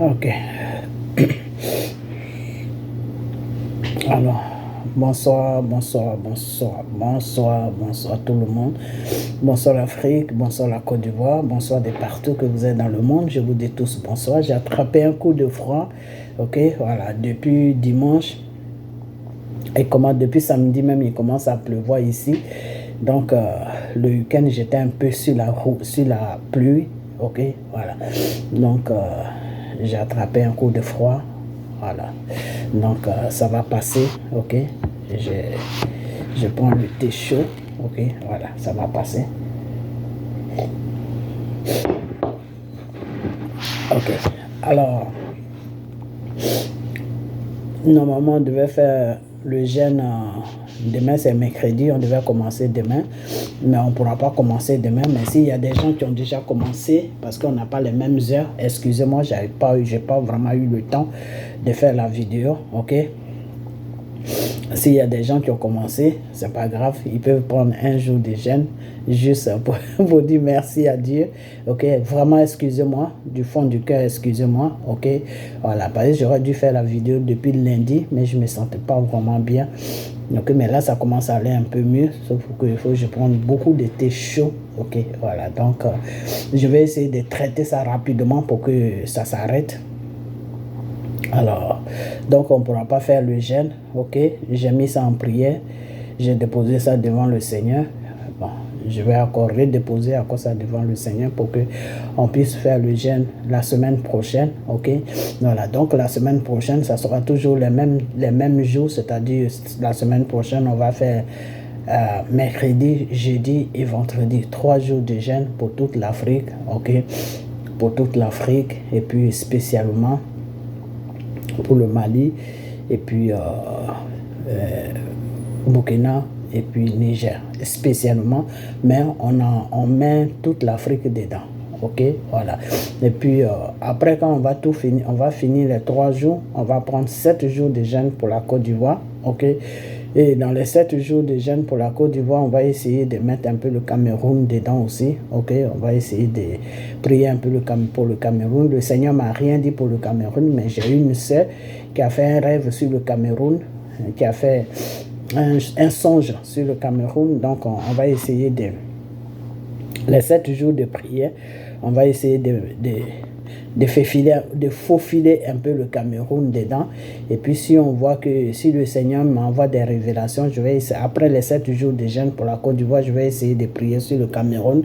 Ok. Alors, bonsoir, bonsoir, bonsoir, bonsoir, bonsoir tout le monde. Bonsoir l'Afrique, bonsoir la Côte d'Ivoire, bonsoir de partout que vous êtes dans le monde. Je vous dis tous bonsoir. J'ai attrapé un coup de froid, ok, voilà, depuis dimanche. Et comment depuis samedi même, il commence à pleuvoir ici. Donc, le week-end, j'étais un peu sur la pluie, ok, voilà. Donc, j'ai attrapé un coup de froid. Voilà. Donc, ça va passer, ok. Je prends le thé chaud, ok. Voilà, ça va passer. Ok. Alors, normalement, on devait faire le jeûne. Demain, c'est mercredi, on devait commencer demain. Mais on ne pourra pas commencer demain. Mais s'il y a des gens qui ont déjà commencé, parce qu'on n'a pas les mêmes heures, excusez-moi, je n'ai pas vraiment eu le temps de faire la vidéo, ok. S'il y a des gens qui ont commencé, c'est pas grave, ils peuvent prendre un jour de jeûne juste pour dire merci à Dieu, ok. Vraiment, excusez-moi, du fond du cœur, excusez-moi, ok. Voilà, parce que j'aurais dû faire la vidéo depuis lundi, mais je me sentais pas vraiment bien. Ok, mais là, ça commence à aller un peu mieux, sauf qu'il faut que je prenne beaucoup de thé chaud, ok. Voilà, donc je vais essayer de traiter ça rapidement pour que ça s'arrête. Alors, donc on ne pourra pas faire le jeûne, ok. J'ai mis ça en prière, j'ai déposé ça devant le Seigneur. Bon, je vais encore redéposer encore ça devant le Seigneur pour que on puisse faire le jeûne la semaine prochaine, ok. Voilà, donc la semaine prochaine, ça sera toujours les mêmes jours, c'est-à-dire la semaine prochaine, on va faire mercredi, jeudi et vendredi, 3 jours de jeûne pour toute l'Afrique, ok. Pour toute l'Afrique et puis spécialement pour le Mali, et puis Burkina, et puis Niger, spécialement, mais on met toute l'Afrique dedans, ok, voilà. Et puis après, quand on va tout finir, on va finir les 3 jours, on va prendre 7 jours de jeûne pour la Côte d'Ivoire, ok. Et dans les 7 jours de jeûne pour la Côte d'Ivoire, on va essayer de mettre un peu le Cameroun dedans aussi, ok. On va essayer de prier un peu pour le Cameroun. Le Seigneur m'a rien dit pour le Cameroun, mais j'ai une sœur qui a fait un rêve sur le Cameroun, qui a fait un songe sur le Cameroun. Donc on va essayer les 7 jours de prière, on va essayer de faufiler un peu le Cameroun dedans. Et puis si on voit que si le Seigneur m'envoie des révélations, je vais essayer, après les 7 jours de jeûne pour la Côte d'Ivoire, je vais essayer de prier sur le Cameroun.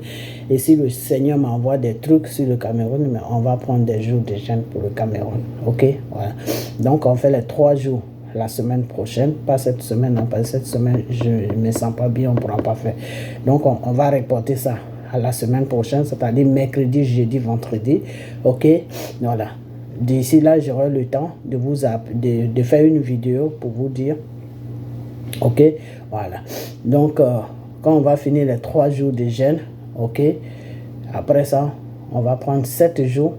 Et si le Seigneur m'envoie des trucs sur le Cameroun, mais on va prendre des jours de jeûne pour le Cameroun, ok. Voilà, donc on fait les 3 jours la semaine prochaine, pas cette semaine, non, pas cette semaine, je ne me sens pas bien, on ne pourra pas faire. Donc on va reporter ça à la semaine prochaine, c'est-à-dire mercredi, jeudi, vendredi, ok. Voilà, d'ici là, j'aurai le temps de faire une vidéo pour vous dire, ok. Voilà, donc quand on va finir les 3 jours de jeûne, ok, après ça, on va prendre 7 jours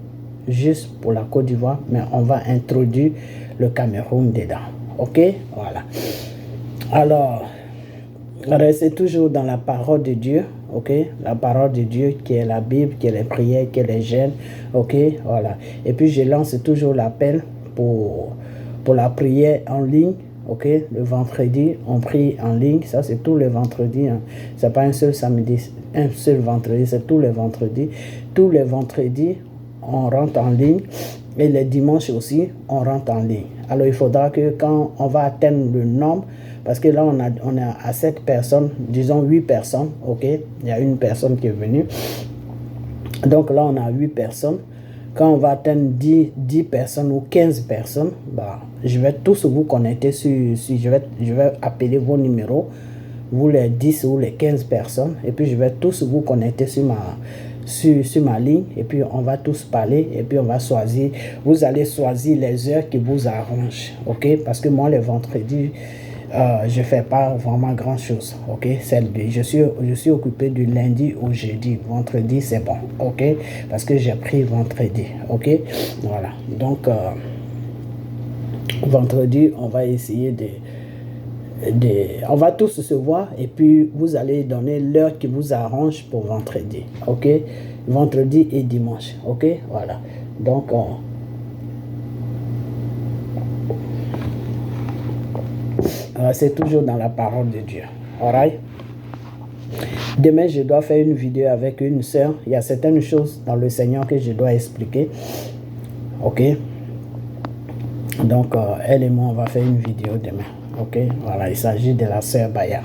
juste pour la Côte d'Ivoire, mais on va introduire le Cameroun dedans, ok. Voilà, alors restez toujours dans la parole de Dieu, ok. La parole de Dieu qui est la Bible, qui est les prières, qui est les jeûnes, ok. Voilà, et puis je lance toujours l'appel pour la prière en ligne, ok. Le vendredi, on prie en ligne, ça c'est tous les vendredis, hein. C'est pas un seul samedi, un seul vendredi, c'est tous les vendredis. Tous les vendredis, on rentre en ligne. Et les dimanches aussi, on rentre en ligne. Alors, il faudra que quand on va atteindre le nombre, parce que là, on est à 7 personnes, disons 8 personnes, ok. Il y a une personne qui est venue. Donc là, on a 8 personnes. Quand on va atteindre 10 personnes ou 15 personnes, bah, je vais tous vous connecter je vais appeler vos numéros, vous les 10 ou les 15 personnes, et puis je vais tous vous connecter sur ma ligne, et puis on va tous parler, et puis on va choisir, vous allez choisir les heures qui vous arrangent, ok. Parce que moi, les vendredis, je ne fais pas vraiment grand chose, ok. Je suis occupé du lundi au jeudi. Vendredi, c'est bon, ok, parce que j'ai pris vendredi, ok. Voilà, donc vendredi, on va essayer on va tous se voir, et puis vous allez donner l'heure qui vous arrange pour vendredi, ok. Vendredi et dimanche, ok. Voilà, donc C'est toujours dans la parole de Dieu. Alright? Demain, je dois faire une vidéo avec une sœur. Il y a certaines choses dans le Seigneur que je dois expliquer. Ok? Donc, elle et moi, on va faire une vidéo demain. Ok? Voilà, il s'agit de la sœur Baya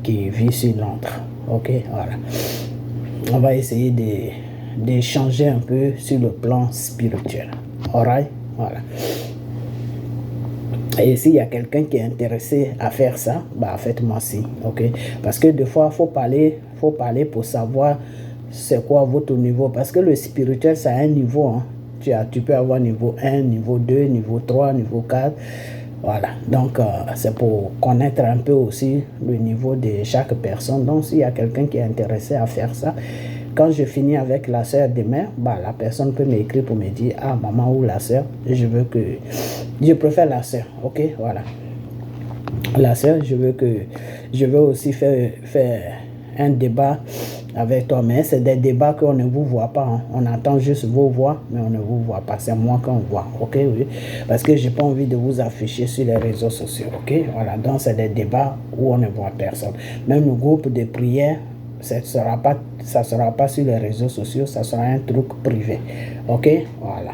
qui vit sur Londres. Ok? Voilà. On va essayer d'échanger un peu sur le plan spirituel. Alright? Voilà. Et s'il y a quelqu'un qui est intéressé à faire ça, bah faites-moi signe, ok? Parce que des fois, faut parler pour savoir c'est quoi votre niveau. Parce que le spirituel, c'est un niveau. Hein. Tu peux avoir niveau 1, niveau 2, niveau 3, niveau 4. Voilà. Donc, c'est pour connaître un peu aussi le niveau de chaque personne. Donc, s'il y a quelqu'un qui est intéressé à faire ça, quand je finis avec la sœur demain, bah, la personne peut m'écrire pour me dire, ah, maman ou la sœur, je préfère la sœur, ok, voilà. La sœur, je veux aussi faire un débat avec toi, mais c'est des débats qu'on ne vous voit pas, hein. On entend juste vos voix, mais on ne vous voit pas, c'est moi qu'on voit, ok, oui, parce que j'ai pas envie de vous afficher sur les réseaux sociaux, ok, voilà, donc c'est des débats où on ne voit personne, même le groupe de prière, ça sera pas sur les réseaux sociaux, ça sera un truc privé, ok, voilà.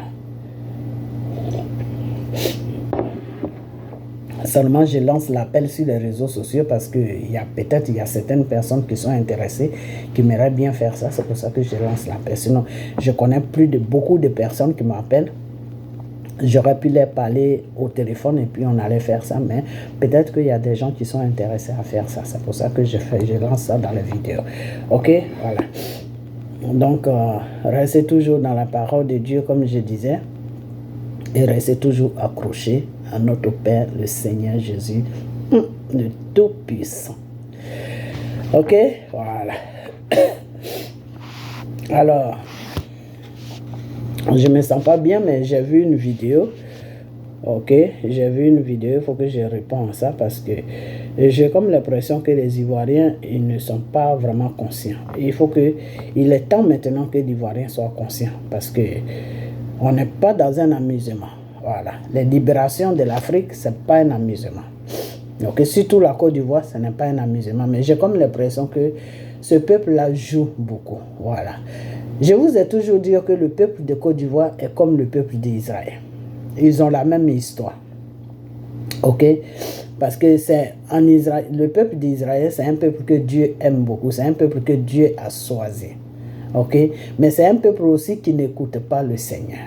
Seulement, je lance l'appel sur les réseaux sociaux parce que il y a certaines personnes qui sont intéressées, qui aimeraient bien faire ça. C'est pour ça que je lance l'appel. Sinon, je connais beaucoup de personnes qui m'appellent. J'aurais pu les parler au téléphone et puis on allait faire ça, mais peut-être qu'il y a des gens qui sont intéressés à faire ça. C'est pour ça que je lance ça dans la vidéo. Ok, voilà. Donc, restez toujours dans la parole de Dieu, comme je disais, et restez toujours accrochés à notre Père, le Seigneur Jésus, le Tout-Puissant. Ok, voilà. Alors, je me sens pas bien, mais j'ai vu une vidéo. Ok, j'ai vu une vidéo, il faut que je réponde à ça parce que j'ai comme l'impression que les Ivoiriens, ils ne sont pas vraiment conscients. Il est temps maintenant que les Ivoiriens soient conscients parce que on n'est pas dans un amusement. Voilà, les libérations de l'Afrique, c'est pas un amusement. Donc, surtout la Côte d'Ivoire, ce n'est pas un amusement, mais j'ai comme l'impression que ce peuple-là joue beaucoup. Voilà. Je vous ai toujours dit que le peuple de Côte d'Ivoire est comme le peuple d'Israël. Ils ont la même histoire. Ok? Parce que c'est en Israël, le peuple d'Israël, c'est un peuple que Dieu aime beaucoup. C'est un peuple que Dieu a choisi. Ok? Mais c'est un peuple aussi qui n'écoute pas le Seigneur.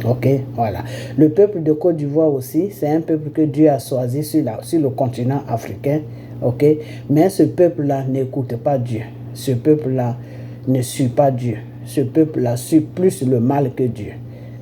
Ok, voilà. Le peuple de Côte d'Ivoire aussi, c'est un peuple que Dieu a choisi sur le continent africain. Ok, mais ce peuple-là n'écoute pas Dieu. Ce peuple-là ne suit pas Dieu. Ce peuple-là suit plus le mal que Dieu.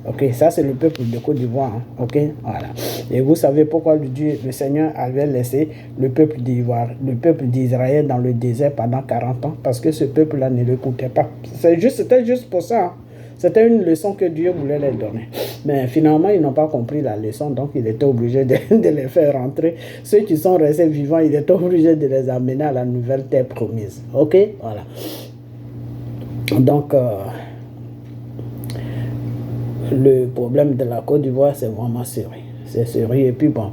Ok, ça c'est le peuple de Côte d'Ivoire. Hein? Ok, voilà. Et vous savez pourquoi le Seigneur avait laissé le peuple d'Israël dans le désert pendant 40 ans? Parce que ce peuple-là ne l'écoutait pas. C'était juste pour ça. Hein? C'était une leçon que Dieu voulait leur donner. Mais finalement, ils n'ont pas compris la leçon, donc il était obligé de les faire rentrer. Ceux qui sont restés vivants, il était obligé de les amener à la nouvelle terre promise. Ok, voilà. Donc, le problème de la Côte d'Ivoire, c'est vraiment sérieux. C'est sérieux. Et puis bon,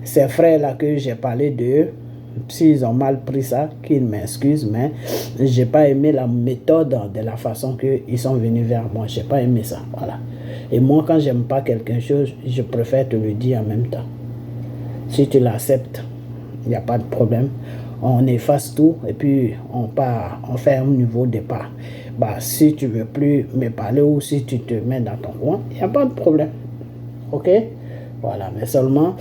ces frères-là que j'ai parlé d'eux, s'ils ont mal pris ça, qu'ils m'excusent, mais j'ai pas aimé la méthode de la façon qu'ils sont venus vers moi. J'ai pas aimé ça, voilà. Et moi, quand j'aime pas quelque chose, je préfère te le dire en même temps. Si tu l'acceptes, il n'y a pas de problème. On efface tout et puis on fait un nouveau départ. Bah, si tu veux plus me parler ou si tu te mets dans ton coin, il n'y a pas de problème. Ok? Voilà, mais seulement,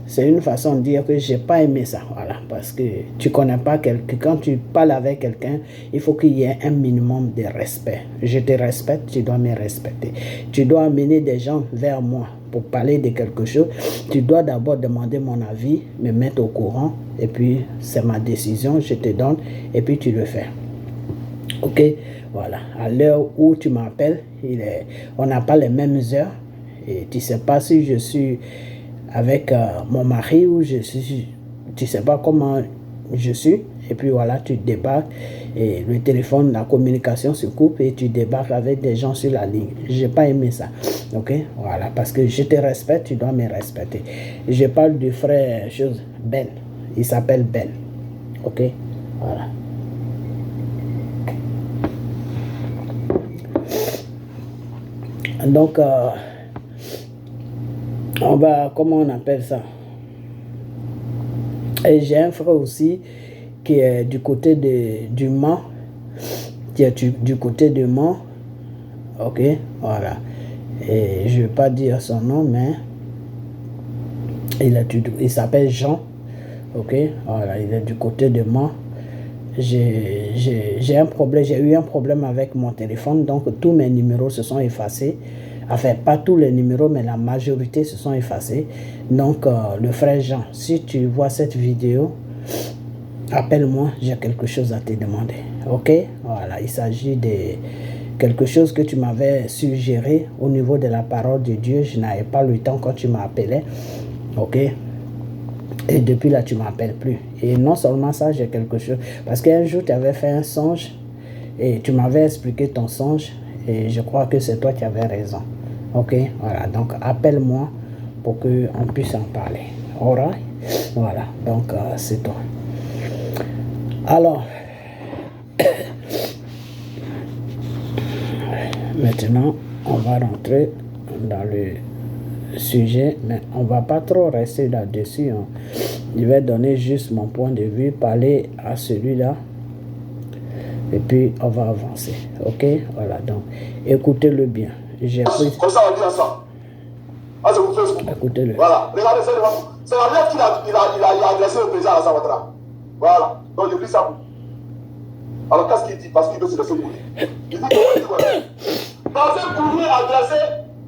c'est une façon de dire que j'ai pas aimé ça. Voilà, parce que tu connais pas quelqu'un. Quand tu parles avec quelqu'un, il faut qu'il y ait un minimum de respect. Je te respecte, tu dois me respecter. Tu dois amener des gens vers moi pour parler de quelque chose. Tu dois d'abord demander mon avis, me mettre au courant, et puis c'est ma décision, je te donne, et puis tu le fais. Ok, voilà. À l'heure où tu m'appelles, on n'a pas les mêmes heures, et tu sais pas si je suis avec mon mari ou tu sais pas comment je suis, et puis voilà, tu débarques et le téléphone, la communication se coupe et tu débarques avec des gens sur la ligne. J'ai pas aimé ça, ok, voilà, parce que je te respecte, tu dois me respecter. Je parle du frère chose Ben, il s'appelle Ben, ok, voilà. Donc on va, comment on appelle ça? Et j'ai un frère aussi qui est du côté du Mans, qui est du côté du Mans, ok, voilà. Et je ne vais pas dire son nom, mais il s'appelle Jean, ok, voilà, il est du côté de Mans. J'ai un problème, j'ai eu un problème avec mon téléphone, donc tous mes numéros se sont effacés. Enfin, pas tous les numéros, mais la majorité se sont effacés. Donc, le frère Jean, si tu vois cette vidéo, appelle-moi, j'ai quelque chose à te demander. Ok? Voilà, il s'agit de quelque chose que tu m'avais suggéré au niveau de la parole de Dieu. Je n'avais pas le temps quand tu m'appelais. Ok? Et depuis là, tu ne m'appelles plus. Et non seulement ça, j'ai quelque chose. Parce qu'un jour, tu avais fait un songe et tu m'avais expliqué ton songe. Et je crois que c'est toi qui avais raison. Ok, voilà, donc appelle-moi pour qu'on puisse en parler. Alright, voilà, donc c'est toi. Alors, maintenant, on va rentrer dans le sujet, mais on va pas trop rester là-dessus. Hein. Je vais donner juste mon point de vue, parler à celui-là, et puis on va avancer. Ok, voilà, donc écoutez-le bien. J'ai pris... Comme ça, on dit ensemble. Ah, c'est vous Facebook. Écoutez-le. Voilà, regardez, c'est la lettre qu'il a adressée au président Alassane Ouattara. Voilà, donc je lis ça. Alors qu'est-ce qu'il dit? Parce qu'il veut se laisser mourir. Il dit dans un courrier adressé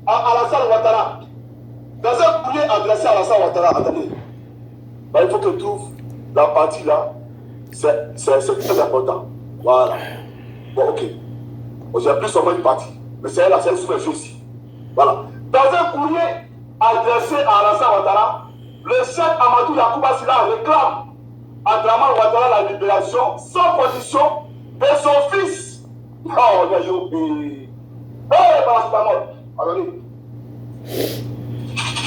à Alassane Ouattara, attendez, ben, il faut que tu trouves la partie là, c'est très important. Voilà. Bon, ok. J'ai plus seulement une partie. Mais c'est elle, c'est sous mes yeux aussi. Voilà. Dans un courrier adressé à Alassane Ouattara, le chef Amadou Yacouba Sylla réclame à Draman Ouattara la libération sans condition de son fils. Oh, Yayo. Hey, paracétamol. Attendez.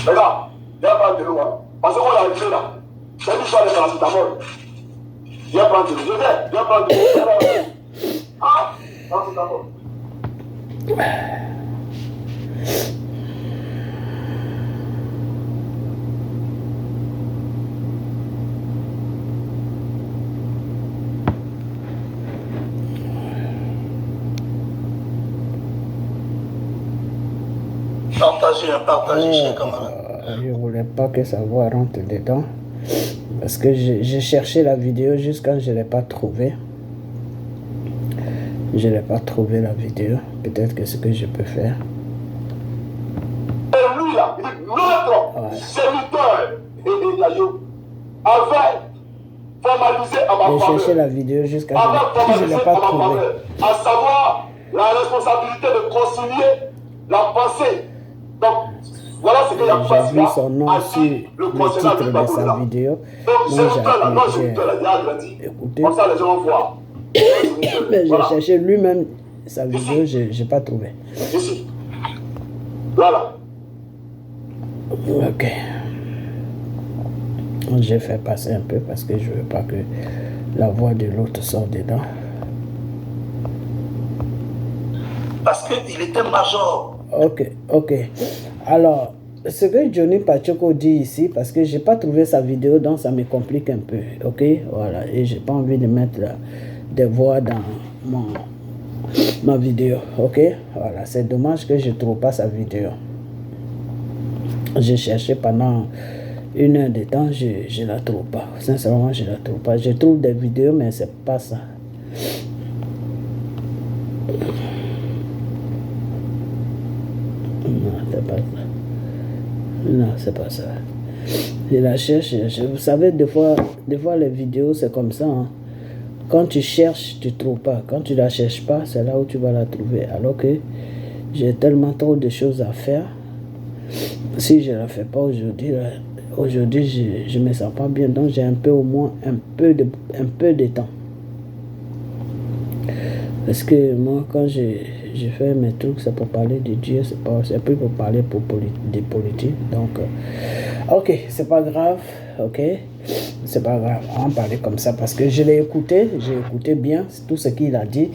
Regarde, viens prendre de l'eau. Hein. Parce qu'on a écrit là. C'est l'histoire de paracétamol. Viens prendre de l'eau. Viens prendre de l'eau. Ah, paracétamol. Partagez, chers camarades. Je ne voulais pas que sa voix rentre dedans. Parce que j'ai cherché la vidéo jusqu'à je ne l'ai pas trouvée. Je n'ai pas trouvé la vidéo. Peut-être que ce que je peux faire. Et lui là, il dit notre serviteur et Yayo avait formalisé à ma J'ai cherché la vidéo jusqu'à je ne l'ai pas trouvée. À savoir la responsabilité de concilier la pensée. Donc, voilà ce que j'ai vu son nom sur le titre de sa vidéo. Moi, j'ai écouté. Comme ça, les gens vont voir. Mais j'ai cherché lui-même sa vidéo, je n'ai pas trouvé. Ici. Voilà. Ok. J'ai fait passer un peu parce que je ne veux pas que la voix de l'autre sorte dedans. Parce qu'il était major. Ok. Alors, ce que Johnny Pacheco dit ici, parce que je n'ai pas trouvé sa vidéo, donc ça me complique un peu. Ok, voilà. Et je n'ai pas envie de mettre des voix dans ma vidéo. Ok, voilà. C'est dommage que je ne trouve pas sa vidéo. J'ai cherché pendant 1 heure de temps, je ne la trouve pas. Sincèrement, je ne la trouve pas. Je trouve des vidéos, mais ce n'est pas ça. Non, c'est pas ça. Non, c'est pas ça. Je la cherche. Vous savez, des fois les vidéos, c'est comme ça. Hein. Quand tu cherches, tu ne trouves pas. Quand tu ne la cherches pas, c'est là où tu vas la trouver. Alors que j'ai tellement trop de choses à faire. Si je ne la fais pas aujourd'hui, aujourd'hui, je me sens pas bien. Donc, j'ai un peu, au moins, un peu de temps. Parce que moi, quand je fais mes trucs, c'est pour parler de Dieu, c'est plus pour parler des politiques. Donc, ok, c'est pas grave, ok, c'est pas grave, on va en parler comme ça parce que je l'ai écouté, j'ai écouté bien tout ce qu'il a dit.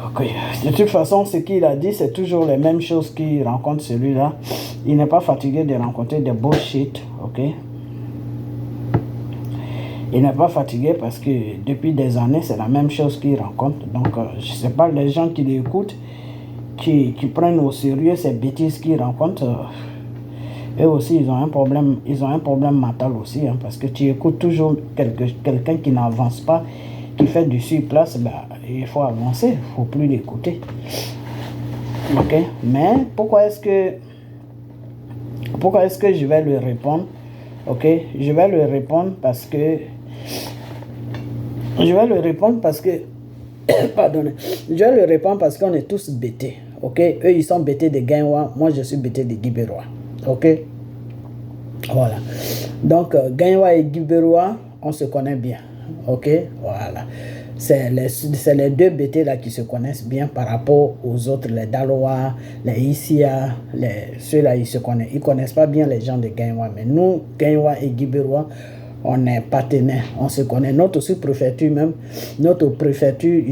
Ok, de toute façon, ce qu'il a dit, c'est toujours les mêmes choses qu'il rencontre celui-là. Il n'est pas fatigué de rencontrer des bullshit, ok. Il n'est pas fatigué parce que depuis des années, c'est la même chose qu'il rencontre. Donc, je ne sais pas, les gens qui l'écoutent, qui prennent au sérieux ces bêtises qu'ils rencontrent, eux aussi, ils ont un problème mental aussi. Hein, parce que tu écoutes toujours quelqu'un qui n'avance pas, qui fait du sur-place, il faut avancer, il ne faut plus l'écouter. Ok, mais pourquoi est-ce que je vais lui répondre? Ok, je vais lui répondre parce que pardonnez, je vais lui répondre parce qu'on est tous bêtés. Ok, eux ils sont bêtés de Gaïwa, moi je suis bêté de Guibérois. Ok, voilà. Donc Gaïwa et Guibérois, on se connaît bien. Ok, voilà. C'est les deux bêtés là qui se connaissent bien par rapport aux autres, les Dalois, les Issia, ceux-là ils se connaissent. Ils connaissent pas bien les gens de Gaïwa, mais nous, Gaïwa et Guibérois, on est partenaires, on se connaît. Notre sous-préfecture même, sous-préfecture,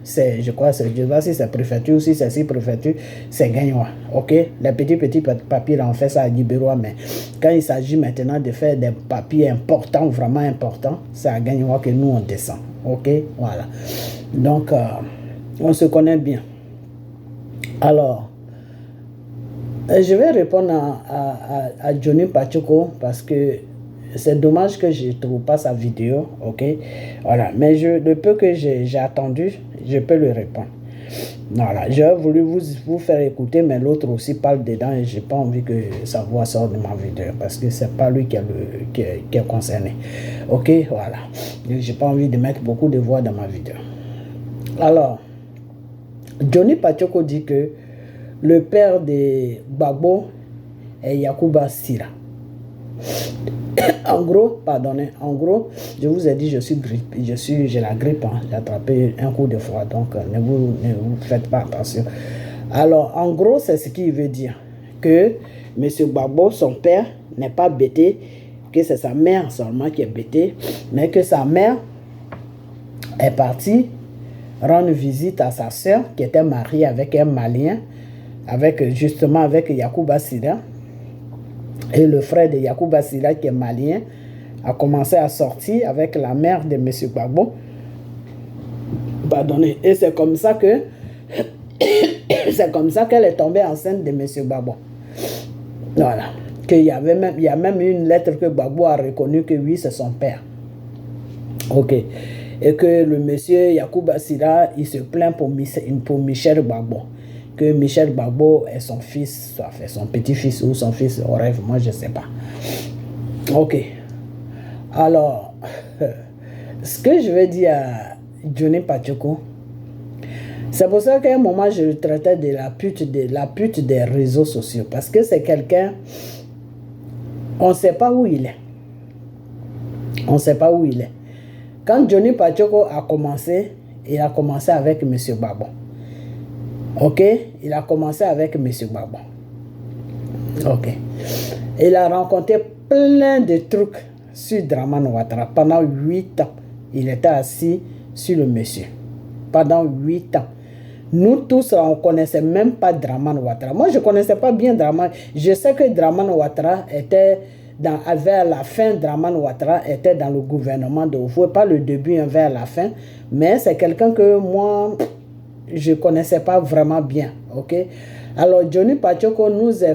c'est, je crois, je ne sais pas si c'est préfecture ou si c'est sous-préfecture, c'est Gaïwa, ok? Les petits papiers, on fait ça à Guibérois, mais quand il s'agit maintenant de faire des papiers importants, vraiment importants, c'est à Gaïwa que nous, on descend, ok? Voilà. Donc, on se connaît bien. Alors, je vais répondre à Johnny Pacheco parce que c'est dommage que je ne trouve pas sa vidéo, ok? Voilà, mais le peu que j'ai attendu, je peux lui répondre. Voilà, j'ai voulu vous faire écouter, mais l'autre aussi parle dedans et je n'ai pas envie que sa voix sorte de ma vidéo parce que ce n'est pas lui qui est concerné. Ok, voilà. Je n'ai pas envie de mettre beaucoup de voix dans ma vidéo. Alors, Johnny Pacheco dit que le père de Gbagbo est Yacouba Sira. En gros, je vous ai dit, j'ai la grippe, hein, j'ai attrapé un coup de froid, donc ne vous faites pas attention. Alors, en gros, c'est ce qu'il veut dire, que M. Gbagbo, son père, n'est pas bêté, que c'est sa mère seulement qui est bêtée, mais que sa mère est partie rendre visite à sa soeur, qui était mariée avec un Malien, avec Yacouba Sira. Et le frère de Yacouba Sira, qui est malien, a commencé à sortir avec la mère de M. Gbagbo. Pardonnez. Et c'est comme ça qu'elle est tombée enceinte de M. Gbagbo. Voilà. Il y a même une lettre que Gbagbo a reconnue que oui, c'est son père. Ok. Et que le monsieur Yacouba Sira, il se plaint pour Michel Gbagbo. Que Michel Gbagbo est son fils, soit fait son petit-fils ou son fils au rêve, moi je ne sais pas. Ok. Alors, ce que je vais dire à Johnny Pacheco, c'est pour ça qu'à un moment je le traitais de la pute des réseaux sociaux. Parce que c'est quelqu'un, on ne sait pas où il est. On ne sait pas où il est. Quand Johnny Pacheco a commencé, il a commencé avec M. Gbagbo. Ok, il a commencé avec M. Gbagbo. Ok. Il a rencontré plein de trucs sur Dramane Ouattara. Pendant 8 ans, il était assis sur le monsieur. Pendant 8 ans. Nous tous, on ne connaissait même pas Dramane Ouattara. Moi, je ne connaissais pas bien Dramane. Je sais que Dramane Ouattara était vers la fin. Dramane Ouattara était dans le gouvernement de Oufoué. Pas le début, hein, vers la fin. Mais c'est quelqu'un que moi, je ne connaissais pas vraiment bien, ok? Alors, Johnny Pacheco nous a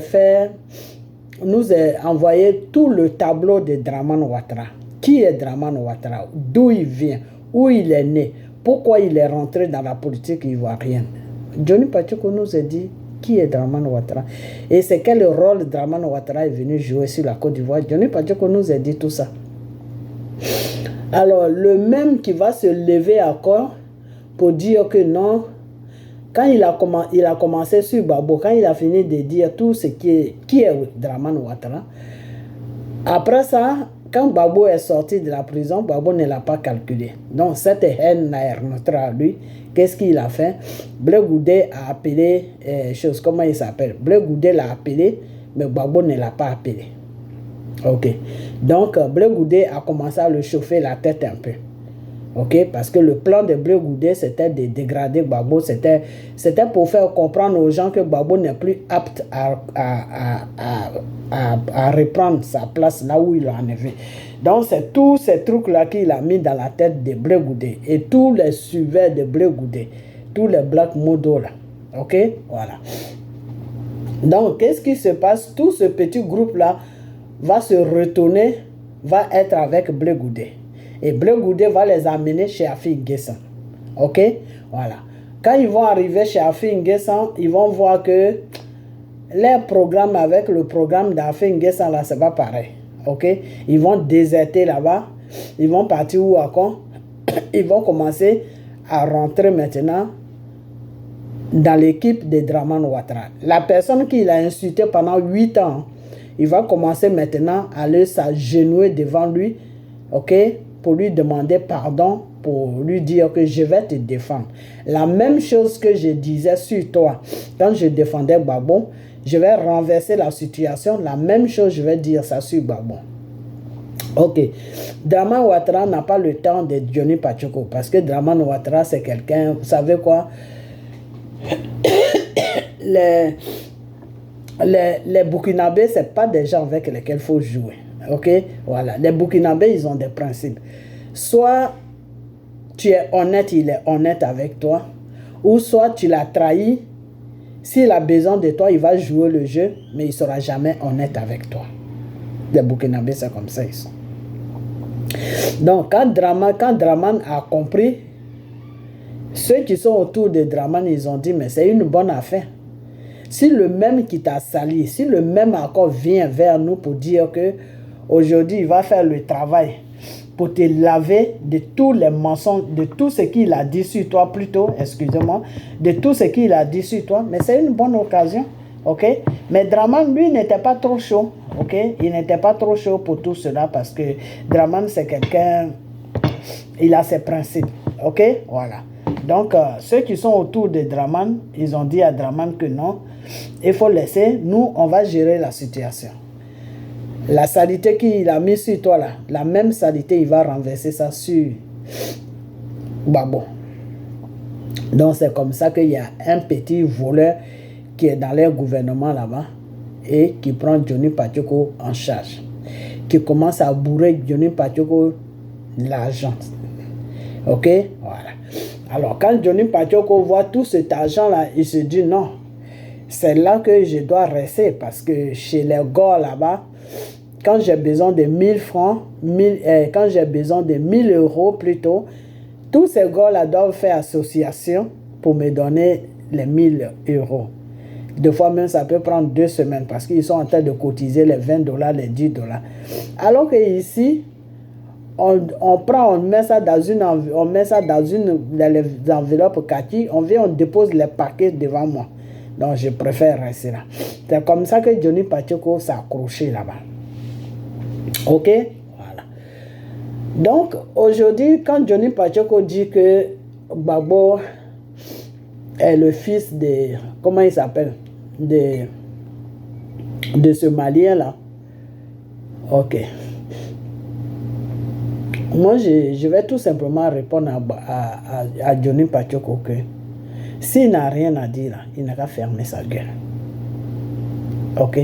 envoyé tout le tableau de Dramane Ouattara. Qui est Dramane Ouattara? D'où il vient? Où il est né? Pourquoi il est rentré dans la politique ivoirienne? Johnny Pacheco nous a dit qui est Dramane Ouattara et c'est quel rôle Dramane Ouattara est venu jouer sur la Côte d'Ivoire. Johnny Pacheco nous a dit tout ça. Alors, le même qui va se lever à corps pour dire que non, quand il a commencé sur Gbagbo, quand il a fini de dire tout ce qui est Dramane Ouattara, Après ça, quand Gbagbo est sorti de la prison, Gbagbo ne l'a pas calculé. Donc, cette haine est rentrée à lui. Qu'est-ce qu'il a fait? Blé Goudé a appelé, comment il s'appelle? Blé Goudé l'a appelé, mais Gbagbo ne l'a pas appelé. Ok. Donc, Blé Goudé a commencé à le chauffer la tête un peu. Ok, parce que le plan de Blé Goudé, c'était de dégrader Gbagbo. C'était pour faire comprendre aux gens que Gbagbo n'est plus apte à reprendre sa place là où il l'a enlevé. Donc, c'est tous ces trucs-là qu'il a mis dans la tête de Blé Goudé. Et tous les suiveurs de Blé Goudé. Tous les Black Modo là. Ok, voilà. Donc, qu'est-ce qui se passe? Tout ce petit groupe-là va se retourner, va être avec Blé Goudé. Et Blé Goudé va les amener chez Afi N'Guessan. Ok? Voilà. Quand ils vont arriver chez Afi N'Guessan, ils vont voir que leur programme avec le programme d'Afi N'Guessan, là, c'est pas pareil. Ok? Ils vont déserter là-bas. Ils vont partir où à quoi? Ils vont commencer à rentrer maintenant dans l'équipe de Draman Ouattara. La personne qui l'a insulté pendant 8 ans, il va commencer maintenant à aller s'agenouiller devant lui. Ok? Pour lui demander pardon, pour lui dire que je vais te défendre. La même chose que je disais sur toi quand je défendais Gbagbo, je vais renverser la situation. La même chose, je vais dire ça sur Gbagbo. Ok. Draman Ouattara n'a pas le temps de Johnny Pachoko parce que Draman Ouattara, c'est quelqu'un, vous savez quoi? Les Burkinabés, ce n'est pas des gens avec lesquels il faut jouer. Ok, voilà. Les Burkinabés, ils ont des principes. Soit tu es honnête, il est honnête avec toi, ou soit tu l'as trahi. S'il a besoin de toi, il va jouer le jeu, mais il ne sera jamais honnête avec toi. Les Burkinabés, c'est comme ça, ils sont. Donc, quand Draman a compris, ceux qui sont autour de Draman, ils ont dit, mais c'est une bonne affaire. Si le même qui t'a sali, si le même encore vient vers nous pour dire que aujourd'hui, il va faire le travail pour te laver de tous les mensonges, de tout ce qu'il a dit sur toi, plutôt, excusez-moi, de tout ce qu'il a dit sur toi, mais c'est une bonne occasion, ok? Mais Draman, lui, n'était pas trop chaud, ok? Il n'était pas trop chaud pour tout cela parce que Draman, c'est quelqu'un, il a ses principes, ok? Voilà. Donc, ceux qui sont autour de Draman, ils ont dit à Draman que non, il faut laisser, nous, on va gérer la situation. La saleté qu'il a mis sur toi là, la même saleté, il va renverser ça sur Gbagbo. Donc c'est comme ça qu'il y a un petit voleur qui est dans leur gouvernement là-bas et qui prend Johnny Pachoko en charge. Qui commence à bourrer Johnny Pachoko l'argent. Ok? Voilà. Alors quand Johnny Pachoko voit tout cet argent là, il se dit non. C'est là que je dois rester parce que chez les gars là-bas, quand j'ai besoin de 1000 francs, quand j'ai besoin de 1000 euros plutôt, tous ces gars-là doivent faire association pour me donner les 1000 euros. Des fois même, ça peut prendre 2 semaines parce qu'ils sont en train de cotiser les $20, les $10. Alors que ici, on prend, on met ça dans une enveloppe kaki, on vient, on dépose les paquets devant moi. Donc, je préfère rester là. C'est comme ça que Johnny Pachoko s'est accroché là-bas. Ok? Voilà. Donc, aujourd'hui, quand Johnny Pachoko dit que Gbagbo est le fils de... Comment il s'appelle? De ce Malien-là. Ok. Moi, je vais tout simplement répondre à Johnny Pachoko que s'il n'a rien à dire, il n'a qu'à fermer sa gueule. Ok?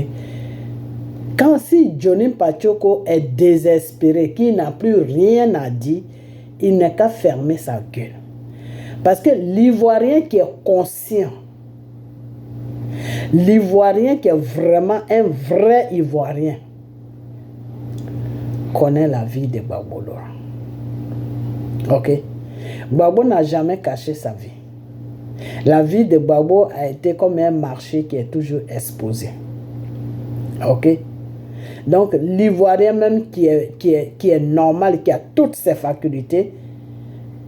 Quand si Johnny Pachoko est désespéré, qu'il n'a plus rien à dire, il n'a qu'à fermer sa gueule. Parce que l'Ivoirien qui est conscient, l'Ivoirien qui est vraiment un vrai Ivoirien, connaît la vie de Gbagbo Laurent. Ok? Gbagbo n'a jamais caché sa vie. La vie de Gbagbo a été comme un marché qui est toujours exposé. Ok? Donc, l'Ivoirien même qui est normal, qui a toutes ses facultés,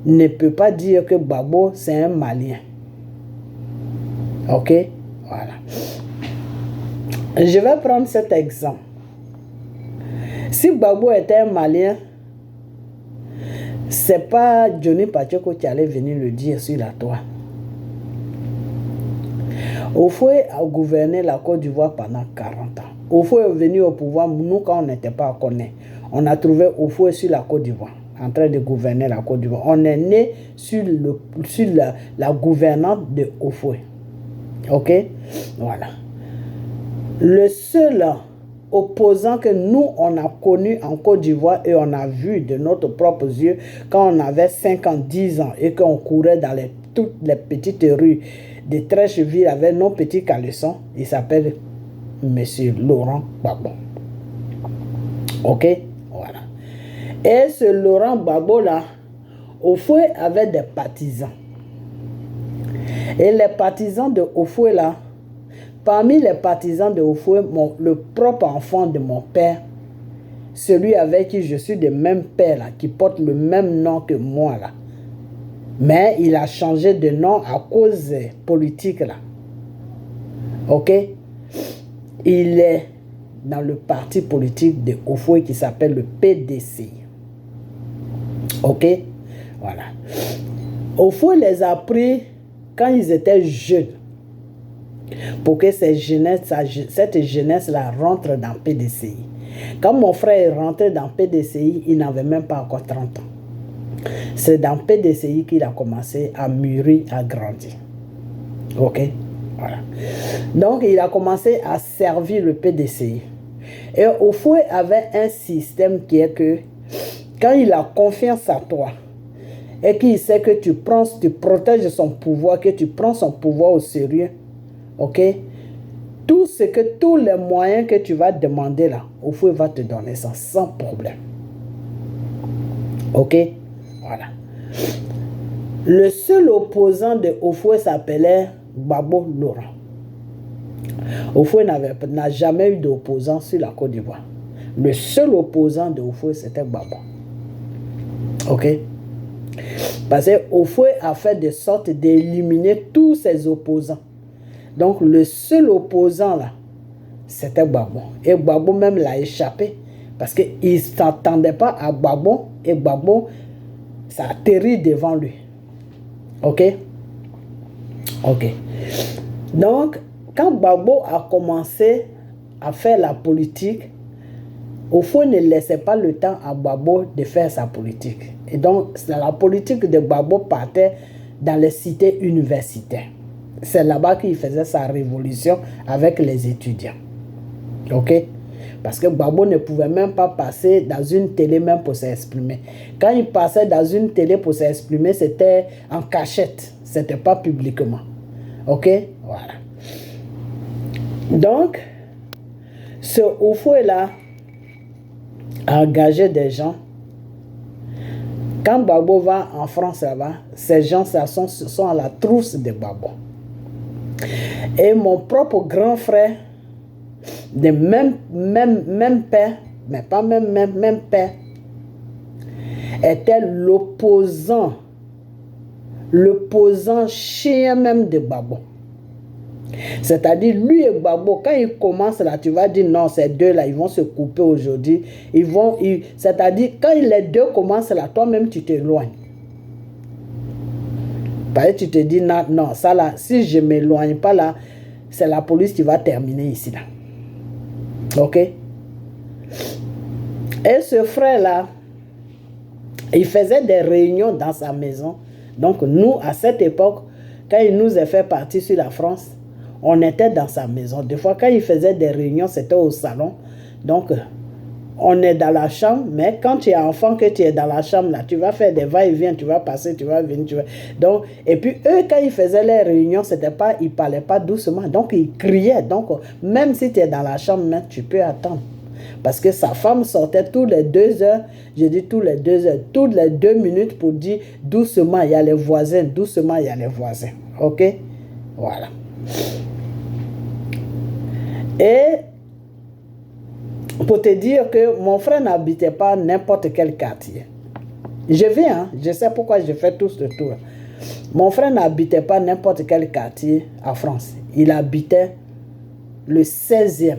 ne peut pas dire que Gbagbo, c'est un Malien. Ok? Voilà. Je vais prendre cet exemple. Si Gbagbo était un Malien, c'est pas Johnny Pacheco qui allait venir le dire sur la toile. Oufoué a gouverné la Côte d'Ivoire pendant 40 ans. Oufoué est venu au pouvoir, nous quand on n'était pas connus. On a trouvé Oufoué sur la Côte d'Ivoire, en train de gouverner la Côte d'Ivoire. On est né sur la gouvernance de Oufoué. Ok? Voilà. Le seul opposant que nous, on a connu en Côte d'Ivoire et on a vu de notre propres yeux quand on avait 5 ans, 10 ans et qu'on courait dans toutes les petites rues de Treichville avec nos petits caleçons, il s'appelle M. Laurent Gbagbo. Ok? Voilà. Et ce Laurent Gbagbo là, Oufoué avait des partisans. Et les partisans de Oufoué là, parmi les partisans de Oufoué, le propre enfant de mon père, celui avec qui je suis de même père là, qui porte le même nom que moi là. Mais il a changé de nom à cause politique là. Ok? Il est dans le parti politique de Oufoué qui s'appelle le PDC. Ok? Voilà. Oufoué les a pris quand ils étaient jeunes. Pour que cette jeunesse-là rentre dans PDCI. Quand mon frère est rentré dans PDCI, il n'avait même pas encore 30 ans. C'est dans PDCI qu'il a commencé à mûrir, à grandir. Ok? Voilà. Donc, il a commencé à servir le PDCI. Et Oufoué avait un système qui est que, quand il a confiance à toi, et qu'il sait que tu protèges son pouvoir, que tu prends son pouvoir au sérieux, ok? Tous les moyens que tu vas demander là, Oufoué va te donner ça sans problème. Ok? Voilà. Le seul opposant de Oufoué s'appelait Gbagbo Laurent. Oufoué n'a jamais eu d'opposant sur la Côte d'Ivoire. Le seul opposant de Oufoué, c'était Gbagbo. Ok? Parce que Oufoué a fait de sorte d'éliminer tous ses opposants. Donc, le seul opposant là, c'était Gbagbo. Et Gbagbo même l'a échappé. Parce qu'il ne s'attendait pas à Gbagbo. Et Gbagbo, ça atterrit devant lui. Ok? Ok. Donc, quand Gbagbo a commencé à faire la politique, Oufoué ne laissait pas le temps à Gbagbo de faire sa politique. Et donc, la politique de Gbagbo partait dans les cités universitaires. C'est là-bas qu'il faisait sa révolution avec les étudiants. Ok? Parce que Gbagbo ne pouvait même pas passer dans une télé même pour s'exprimer. Quand il passait dans une télé pour s'exprimer, c'était en cachette. C'était pas publiquement. Ok? Voilà. Donc, ce Oufoué-là a engagé des gens. Quand Gbagbo va en France là-bas, ces gens sont à la trousse de Gbagbo. Et mon propre grand frère, de même père, mais pas même père, était l'opposant chien même de Gbagbo. C'est-à-dire, lui et Gbagbo, quand ils commencent là, tu vas dire non, ces deux-là, ils vont se couper aujourd'hui. C'est-à-dire, quand les deux commencent là, toi-même, tu t'éloignes. Parce que tu te dis, non, ça là, si je ne m'éloigne pas là, c'est la police qui va terminer ici là. Ok? Et ce frère-là, il faisait des réunions dans sa maison. Donc, nous, à cette époque, quand il nous a fait partir sur la France, on était dans sa maison. Des fois, quand il faisait des réunions, c'était au salon. Donc, on est dans la chambre, mais quand tu es enfant, que tu es dans la chambre, là, tu vas faire des va-et-vient, tu vas passer, tu vas venir, Donc, et puis, eux, quand ils faisaient les réunions, ils ne parlaient pas doucement. Donc, ils criaient. Donc, même si tu es dans la chambre, tu peux attendre. Parce que sa femme sortait tous les 2 heures, je dis tous les 2 heures, toutes les 2 minutes pour dire doucement, il y a les voisins, doucement, il y a les voisins. Ok? Voilà. Et pour te dire que mon frère n'habitait pas n'importe quel quartier. Je sais pourquoi je fais tout ce tour. Mon frère n'habitait pas n'importe quel quartier en France. Il habitait le 16e.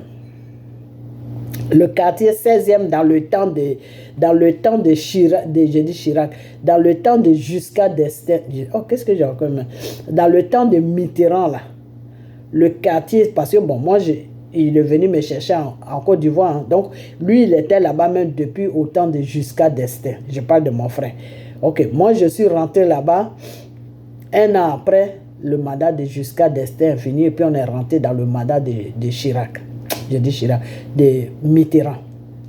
Le quartier 16e dans le temps de Chirac, je dis Chirac, dans le temps de Giscard d'Estaing. Oh, qu'est-ce que j'ai encore? Dans le temps de Mitterrand, là. Le quartier, parce que bon, moi, il est venu me chercher en Côte d'Ivoire. Hein. Donc, lui, il était là-bas même depuis au temps de Giscard d'Estaing. Je parle de mon frère. Ok, moi, je suis rentré là-bas un an après le mandat de Giscard d'Estaing est fini. Et puis, on est rentré dans le mandat de Chirac. Je dis Chirac, de Mitterrand.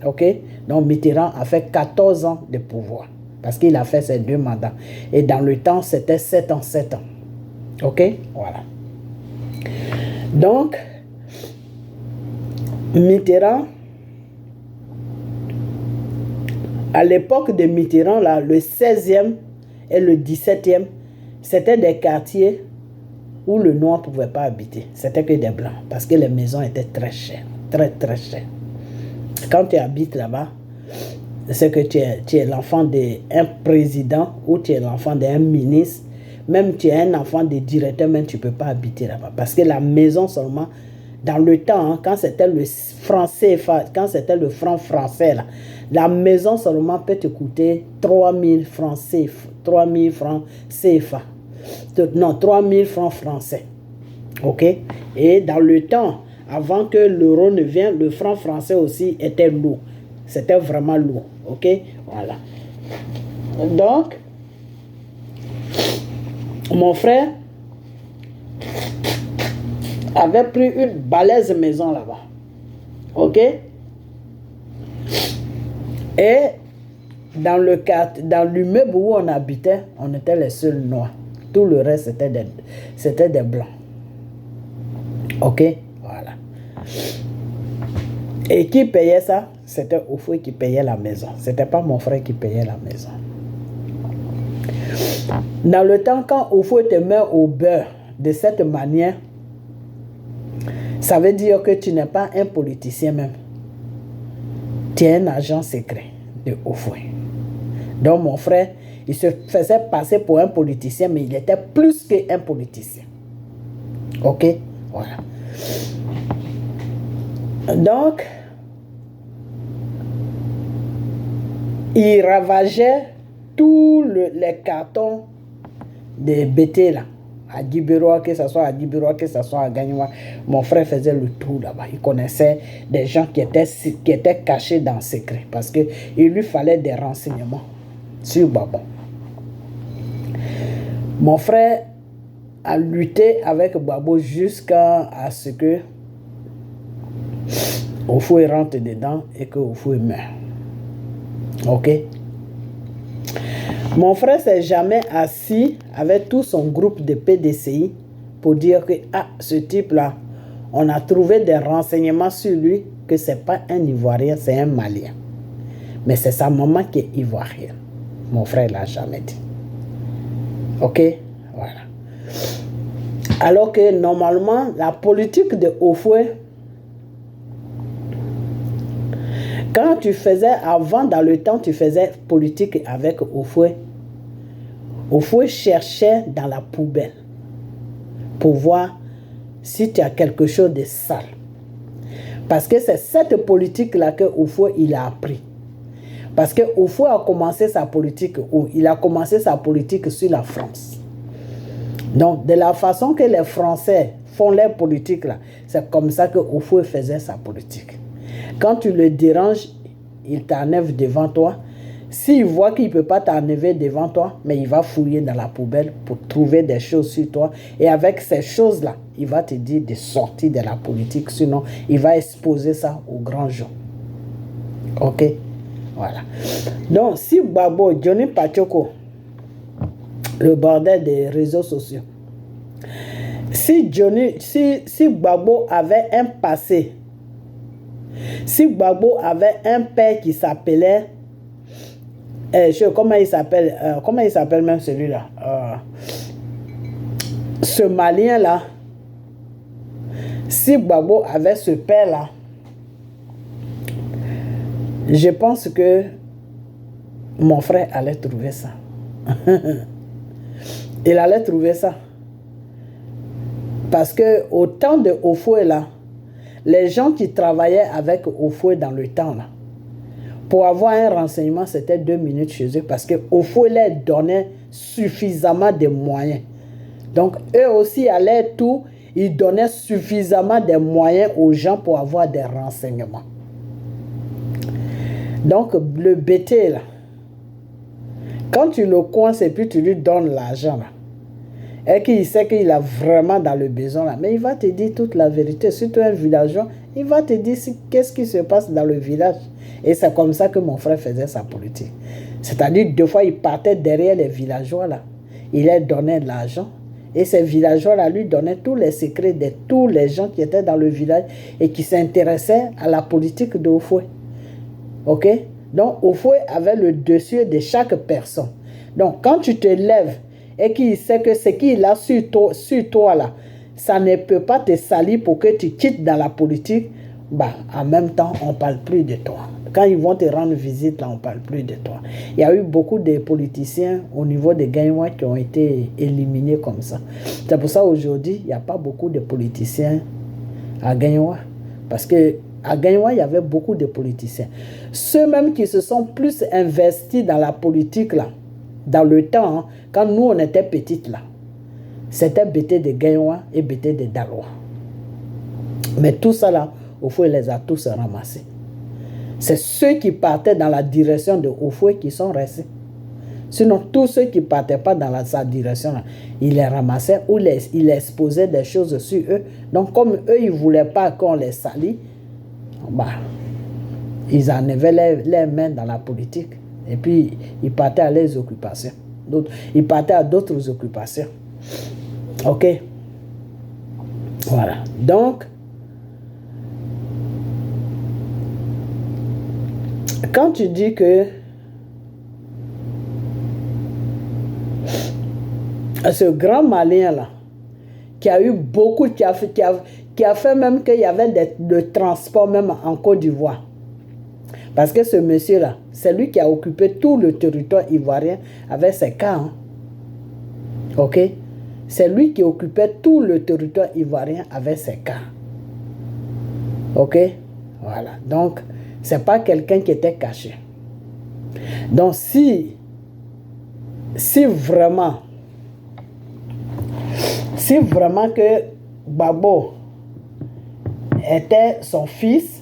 Ok? Donc, Mitterrand a fait 14 ans de pouvoir. Parce qu'il a fait ses 2 mandats. Et dans le temps, c'était 7 ans, 7 ans. Ok? Voilà. Donc, Mitterrand, à l'époque de Mitterrand, là, le 16e et le 17e, c'était des quartiers où le noir ne pouvait pas habiter. C'était que des blancs, parce que les maisons étaient très chères, très très chères. Quand tu habites là-bas, c'est que tu es l'enfant d'un président ou tu es l'enfant d'un ministre, même tu es un enfant de directeur, même tu ne peux pas habiter là-bas. Parce que la maison seulement, dans le temps, hein, quand c'était le français, quand c'était le franc français, là, la maison seulement peut te coûter 3000 francs CFA. 3000 francs CFA. Non, 3000 francs français. Ok? Et dans le temps, avant que l'euro ne vienne, le franc français aussi était lourd. C'était vraiment lourd. Ok? Voilà. Donc, mon frère avait pris une balèze maison là-bas. Ok? Et dans l'immeuble où on habitait, on était les seuls noirs. Tout le reste, c'était des blancs. Ok? Voilà. Et qui payait ça? C'était Oufoué qui payait la maison. C'était pas mon frère qui payait la maison. Dans le temps, quand Oufoué te met au beurre de cette manière, ça veut dire que tu n'es pas un politicien même. Tu es un agent secret de Oufoué. Donc mon frère, il se faisait passer pour un politicien, mais il était plus qu'un politicien. Ok? Voilà. Donc, il ravageait tous les cartons de BT là. À Djibiroa, que ce soit à Djibiroa, que ce soit à Gagnoua. Mon frère faisait le tour là-bas. Il connaissait des gens qui étaient cachés dans le secret. Parce qu'il lui fallait des renseignements sur Babon. Mon frère a lutté avec Babo jusqu'à ce que Oufoué rentre dedans et que Oufoué meurt. Ok? Mon frère s'est jamais assis avec tout son groupe de PDCI pour dire que ce type-là, on a trouvé des renseignements sur lui que ce n'est pas un Ivoirien, c'est un Malien. Mais c'est sa maman qui est ivoirienne. Mon frère ne l'a jamais dit. Ok? Voilà. Alors que normalement, la politique de Oufoué, quand tu faisais, avant dans le temps, tu faisais politique avec Oufoué, Oufoué cherchait dans la poubelle pour voir si tu as quelque chose de sale. Parce que c'est cette politique-là que Oufoué il a appris. Parce que Oufoué a commencé sa politique où? Il a commencé sa politique sur la France. Donc, de la façon que les Français font leur politique, là, c'est comme ça que Oufoué faisait sa politique. Quand tu le déranges, il t'enlève devant toi. S'il voit qu'il ne peut pas t'enlever devant toi, mais il va fouiller dans la poubelle pour trouver des choses sur toi. Et avec ces choses-là, il va te dire de sortir de la politique. Sinon, il va exposer ça au grand jour. Ok? Voilà. Donc, si Babo, Johnny Pachoko, le bordel des réseaux sociaux, si Babo avait un passé, si Gbagbo avait un père qui s'appelait, comment il s'appelle même celui-là, ce Malien-là, si Gbagbo avait ce père-là, je pense que mon frère allait trouver ça. Il allait trouver ça. Parce que au temps de Oufoué là, les gens qui travaillaient avec Oufoué dans le temps, là, pour avoir un renseignement, c'était 2 minutes chez eux parce que Oufoué leur donnait suffisamment de moyens. Donc, eux aussi, à leur tour, ils donnaient suffisamment de moyens aux gens pour avoir des renseignements. Donc, le BT, là, quand tu le coinces et puis tu lui donnes l'argent, là, et qu'il sait qu'il a vraiment dans le besoin, là, mais il va te dire toute la vérité. Surtout un villageois, il va te dire qu'est-ce qui se passe dans le village. Et c'est comme ça que mon frère faisait sa politique. C'est-à-dire, 2 fois, il partait derrière les villageois, là. Il leur donnait de l'argent. Et ces villageois-là lui donnaient tous les secrets de tous les gens qui étaient dans le village et qui s'intéressaient à la politique de Oufoué. Ok? Donc, Oufoué avait le dessus de chaque personne. Donc, quand tu te lèves et qu'il sait que ce qu'il a sur toi, là, ça ne peut pas te salir pour que tu quittes dans la politique, bah, en même temps, on ne parle plus de toi. Quand ils vont te rendre visite, là, on ne parle plus de toi. Il y a eu beaucoup de politiciens au niveau des Gagnois qui ont été éliminés comme ça. C'est pour ça aujourd'hui, il n'y a pas beaucoup de politiciens à Gagnois. Parce qu'à Gagnois, il y avait beaucoup de politiciens. Ceux-mêmes qui se sont plus investis dans la politique, là, dans le temps, hein, quand nous, on était petites, là, c'était BT de Gagnois et BT de Dalois. Mais tout ça, là, Oufoué les a tous ramassés. C'est ceux qui partaient dans la direction de Oufoué qui sont restés. Sinon, tous ceux qui ne partaient pas dans sa direction, là, il les ramassait ou il exposait des choses sur eux. Donc, comme eux, ils ne voulaient pas qu'on les salit, bah, ils enlevaient les mains dans la politique. Et puis, ils partaient à leurs occupations. Ils partaient à d'autres occupations. OK? Voilà. Donc, quand tu dis que ce grand malien-là, qui a eu beaucoup, qui a fait même qu'il y avait de transport même en Côte d'Ivoire. Parce que ce monsieur-là, c'est lui qui a occupé tout le territoire ivoirien avec ses cas. Hein? OK? C'est lui qui occupait tout le territoire ivoirien avec ses cas. OK? Voilà. Donc, c'est pas quelqu'un qui était caché. Donc, si vraiment que Babo était son fils,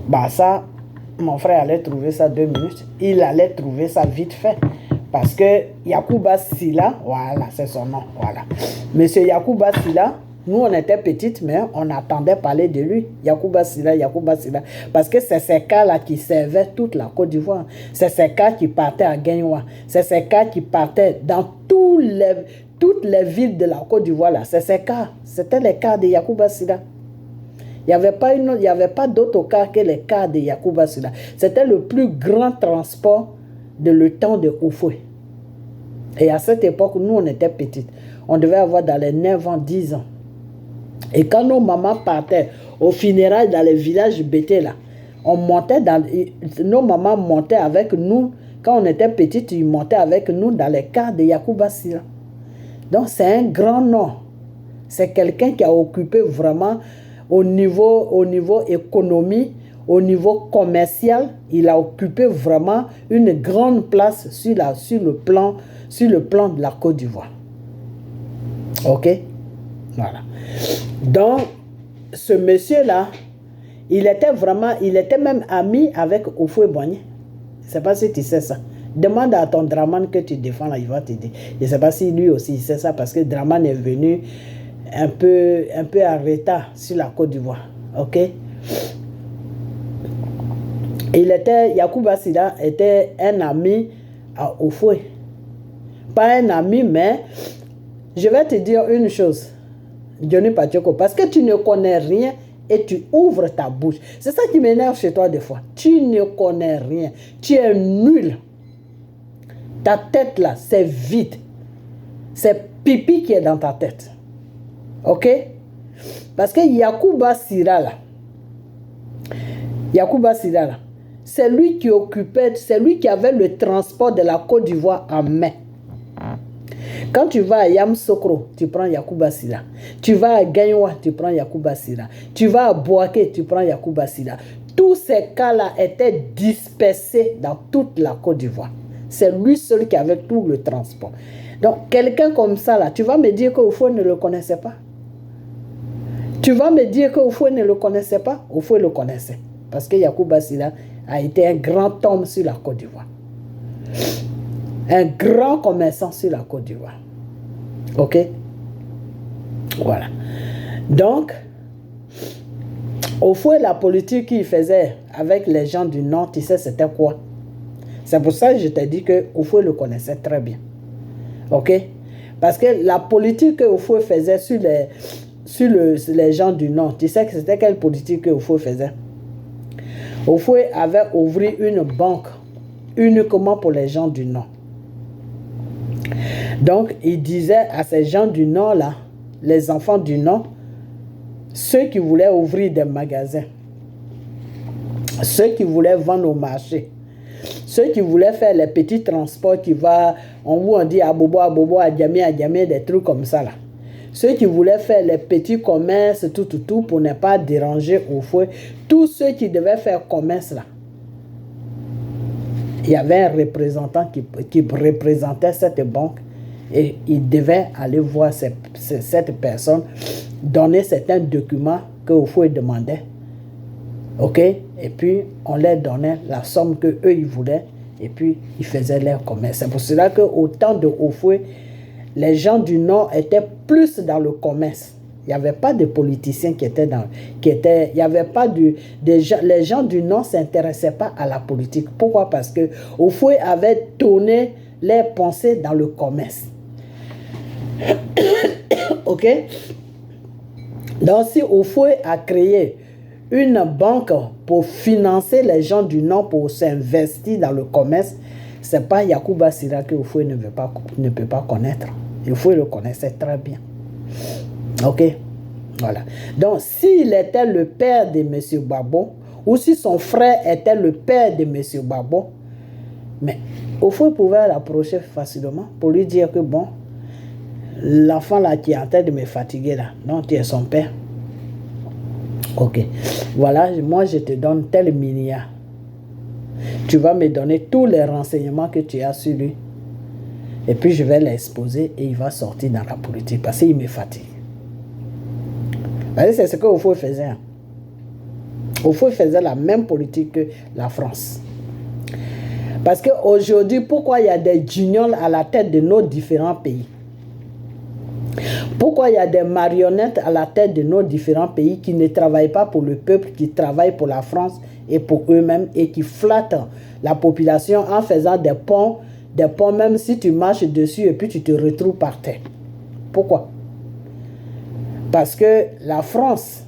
bah ça, mon frère allait trouver ça 2 minutes. Il allait trouver ça vite fait. Parce que Yacouba Silla, voilà, c'est son nom, voilà. Monsieur Yacouba Silla, nous on était petites, mais on attendait parler de lui. Yacouba Silla. Parce que c'est ces cas-là qui servaient toute la Côte d'Ivoire. C'est ces cas qui partaient à Gagnois. C'est ces cas qui partaient dans toutes les villes de la Côte d'Ivoire. C'est ces cas. C'était les cas de Yacouba Silla. Il n'y avait pas d'autres cas que les cas de Yacouba Silla. C'était le plus grand transport de le temps de Oufoué. Et à cette époque, nous, on était petites. On devait avoir dans les 9 ans, 10 ans. Et quand nos mamans partaient au funérailles dans les villages BT, là, nos mamans montaient avec nous. Quand on était petites, ils montaient avec nous dans les cas de Yacouba Silla. Donc, c'est un grand nom. C'est quelqu'un qui a occupé vraiment au niveau économie, au niveau commercial, il a occupé vraiment une grande place sur le plan de la Côte d'Ivoire. OK? Voilà. Donc, ce monsieur-là, il était même ami avec Oufoué Boigny. Je ne sais pas si tu sais ça. Demande à ton Draman que tu défends là, il va te dire. Je ne sais pas si lui aussi il sait ça parce que Draman est venu un peu en retard sur la Côte d'Ivoire. OK? Yacouba Silla était un ami à Oufoué. Pas un ami, mais je vais te dire une chose, Johnny Pachoko, parce que tu ne connais rien et tu ouvres ta bouche. C'est ça qui m'énerve chez toi des fois. Tu ne connais rien. Tu es nul. Ta tête là, c'est vide. C'est pipi qui est dans ta tête. OK? Parce que Yacouba Silla là, c'est lui qui avait le transport de la Côte d'Ivoire en main. Quand tu vas à Yamoussoukro, tu prends Yacouba Sira. Tu vas à Gagnoua, tu prends Yacouba Sira. Tu vas à Bouaké, tu prends Yacouba Sira. Tous ces cas-là étaient dispersés dans toute la Côte d'Ivoire. C'est lui seul qui avait tout le transport. Donc, quelqu'un comme ça, là, tu vas me dire qu'Oufoué ne le connaissait pas. Tu vas me dire qu'Oufoué ne le connaissait pas. Oufoué le connaissait. Parce que Yacouba Sira a été un grand homme sur la Côte d'Ivoire. Un grand commerçant sur la Côte d'Ivoire. Ok? Voilà. Donc, Oufoué, la politique qu'il faisait avec les gens du Nord, tu sais, c'était quoi? C'est pour ça que je t'ai dit que Oufoué le connaissait très bien. Ok? Parce que la politique que Oufoué faisait sur les gens du Nord, tu sais que c'était quelle politique que Oufoué faisait? Oufoué avait ouvert une banque uniquement pour les gens du Nord. Donc, il disait à ces gens du Nord, là, les enfants du Nord, ceux qui voulaient ouvrir des magasins, ceux qui voulaient vendre au marché, ceux qui voulaient faire les petits transports qui va, on dit à Bobo, à Djamé, des trucs comme ça, là. Ceux qui voulaient faire les petits commerces, tout, pour ne pas déranger Oufoué, tous ceux qui devaient faire commerce, là, il y avait un représentant qui représentait cette banque et il devait aller voir cette personne, donner certains documents que Oufoué demandait. Ok? Et puis, on leur donnait la somme qu'eux, ils voulaient et puis, ils faisaient leur commerce. C'est pour cela qu'au temps de Oufoué, les gens du Nord étaient plus dans le commerce. Il n'y avait pas de politiciens qui étaient dans... il n'y avait pas les gens du Nord ne s'intéressaient pas à la politique. Pourquoi? Parce que Oufoué avait tourné leurs pensées dans le commerce. Ok? Donc, si Oufoué a créé une banque pour financer les gens du Nord pour s'investir dans le commerce, ce n'est pas Yacouba Sira que Oufoué ne peut pas connaître. Oufoué le connaissait très bien. Ok? Voilà. Donc, s'il était le père de M. Babo, ou si son frère était le père de M. Babo, mais Oufoué pouvait l'approcher facilement pour lui dire que bon, l'enfant là qui est en train de me fatiguer là, non, tu es son père. Ok. Voilà, moi je te donne tel milliard. Tu vas me donner tous les renseignements que tu as sur lui. Et puis je vais l'exposer et il va sortir dans la politique parce qu'il me fatigue. C'est ce que Oufoué faisait. Oufoué faisait la même politique que la France. Parce qu'aujourd'hui, pourquoi il y a des guignols à la tête de nos différents pays? Pourquoi il y a des marionnettes à la tête de nos différents pays qui ne travaillent pas pour le peuple, qui travaillent pour la France et pour eux-mêmes et qui flattent la population en faisant des ponts même si tu marches dessus et puis tu te retrouves par terre? Pourquoi? Parce que la France,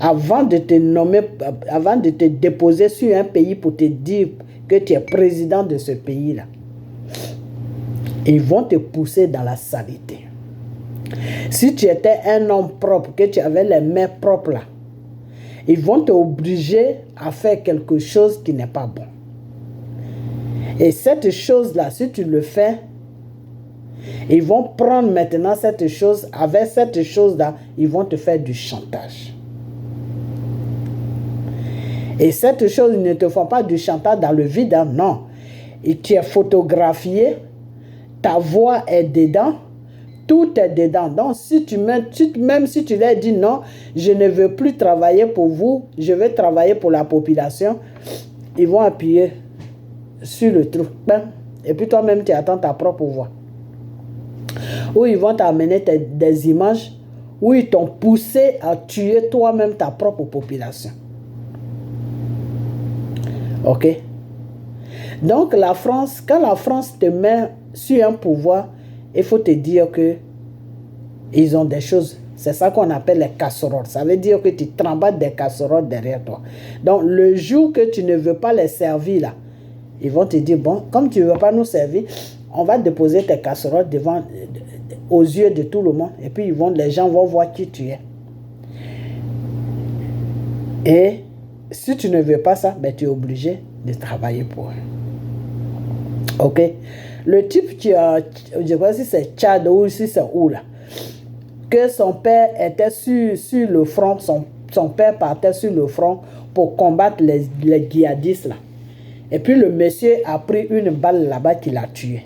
avant de te nommer, avant de te déposer sur un pays pour te dire que tu es président de ce pays-là, ils vont te pousser dans la saleté. Si tu étais un homme propre, que tu avais les mains propres là, ils vont t'obliger à faire quelque chose qui n'est pas bon. Et cette chose-là, si tu le fais, ils vont prendre maintenant cette chose, avec cette chose-là, ils vont te faire du chantage. Et cette chose, ils ne te font pas du chantage dans le vide, hein, non. Et tu es photographié, ta voix est dedans, tout est dedans. Donc, même si tu leur dis non, je ne veux plus travailler pour vous, je veux travailler pour la population, ils vont appuyer sur le truc. Et puis toi-même, tu attends ta propre voix. Ou ils vont t'amener des images où ils t'ont poussé à tuer toi-même ta propre population. Ok? Donc, la France, quand la France te met sur un pouvoir, il faut te dire que ils ont des choses. C'est ça qu'on appelle les casseroles. Ça veut dire que tu trembattes des casseroles derrière toi. Donc, le jour que tu ne veux pas les servir, là, ils vont te dire, bon, comme tu ne veux pas nous servir, on va déposer tes casseroles aux yeux de tout le monde. Et puis, les gens vont voir qui tu es. Et si tu ne veux pas ça, ben, tu es obligé de travailler pour eux. Ok? Le type qui a, je crois si c'est Tchad ou si c'est où là, que son père était sur le front, son père partait sur le front pour combattre les djihadistes là. Et puis le monsieur a pris une balle là-bas qui l'a tué.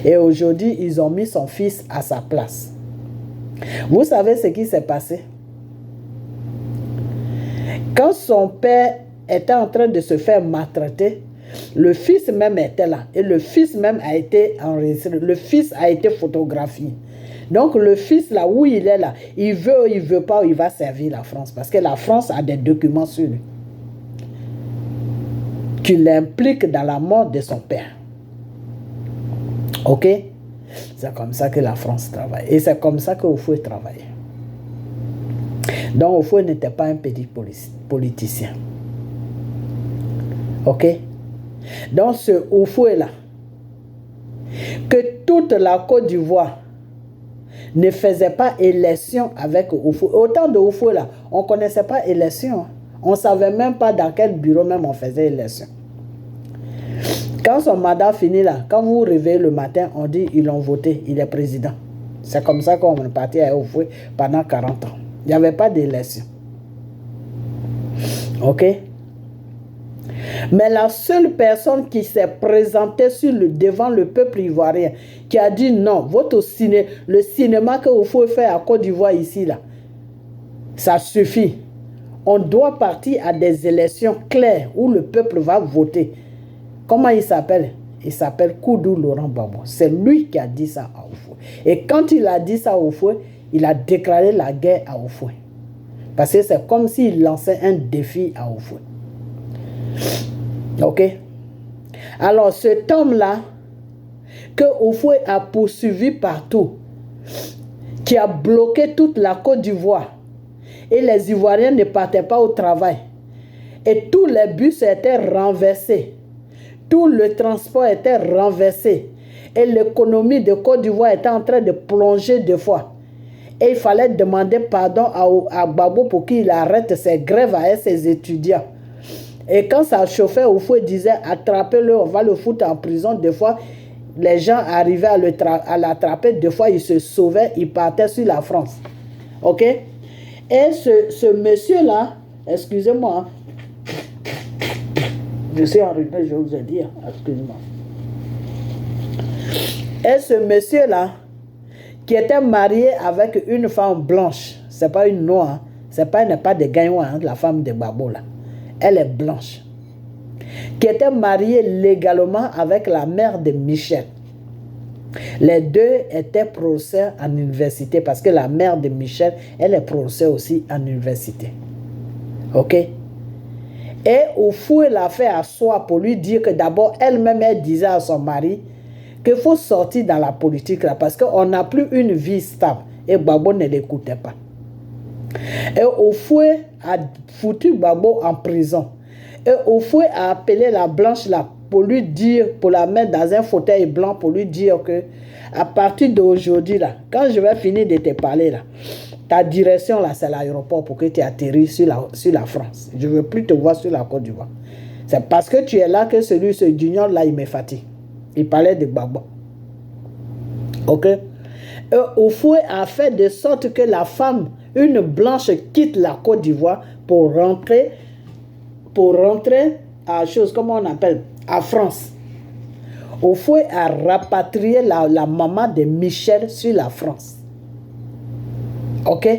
Et aujourd'hui, ils ont mis son fils à sa place. Vous savez ce qui s'est passé? Quand son père était en train de se faire maltraiter, le fils même était là. Et le fils même a été enregistré. Le fils a été photographié. Donc le fils là où il est là, il veut ou il veut pas, il va servir la France. Parce que la France a des documents sur lui qui l'impliquent dans la mort de son père. Ok? C'est comme ça que la France travaille. Et c'est comme ça que Houphouët travaille. Donc Houphouët n'était pas un petit politicien. Ok? Donc ce Houphouët là, que toute la Côte d'Ivoire ne faisait pas élection avec Houphouët. Autant de Houphouët là, on ne connaissait pas élection. On ne savait même pas dans quel bureau même on faisait élection. Quand son mandat finit là, quand vous vous réveillez le matin, on dit ils l'ont voté, il est président. C'est comme ça qu'on est parti à Houphouët pendant 40 ans. Il n'y avait pas d'élection. Ok? Mais la seule personne qui s'est présentée devant le peuple ivoirien, qui a dit non, le cinéma que Houphouët fait à Côte d'Ivoire ici, là, ça suffit. On doit partir à des élections claires où le peuple va voter. Comment il s'appelle? Il s'appelle Koudou Laurent Gbagbo. C'est lui qui a dit ça à Houphouët. Et quand il a dit ça à Houphouët, il a déclaré la guerre à Houphouët. Parce que c'est comme s'il lançait un défi à Houphouët. Ok? Alors cet homme-là, que Houphouët a poursuivi partout, qui a bloqué toute la Côte d'Ivoire, et les Ivoiriens ne partaient pas au travail, et tous les bus étaient renversés, tout le transport était renversé, et l'économie de Côte d'Ivoire était en train de plonger deux fois. Et il fallait demander pardon à Gbagbo pour qu'il arrête ses grèves avec ses étudiants. Et quand ça chauffait, Houphouët disait attrapez-le, on va le foutre en prison. Des fois, les gens arrivaient à l'attraper, des fois ils se sauvaient, ils partaient sur la France. Ok? Et ce monsieur-là, excusez-moi, je suis enrhumé, je vous ai dit, excusez-moi. Et ce monsieur-là, qui était marié avec une femme blanche, c'est pas une noire, elle n'est pas de Gagnois, la femme de Gbagbo là. Elle est blanche. Qui était mariée légalement avec la mère de Michel. Les deux étaient professeurs en université parce que la mère de Michel, elle est professeure aussi en université. Ok? Et Houphouët l'a fait asseoir pour lui dire que d'abord, elle-même, elle disait à son mari qu'il faut sortir dans la politique là parce qu'on n'a plus une vie stable. Et Gbagbo ne l'écoutait pas. Et Houphouët a foutu Gbagbo en prison. Et Houphouët a appelé la blanche là pour lui dire, pour la mettre dans un fauteuil blanc pour lui dire que à partir d'aujourd'hui là, quand je vais finir de te parler là, ta direction là c'est l'aéroport pour que tu atterrisses sur la France. Je ne veux plus te voir sur la Côte d'Ivoire. C'est parce que tu es là que ce junior là il me fatigue. Il parlait de Gbagbo. Ok? Et Houphouët a fait de sorte que la femme, une blanche, quitte la Côte d'Ivoire pour rentrer à comment on appelle, à France. Houphouët a rapatrié la maman de Michel sur la France. Ok?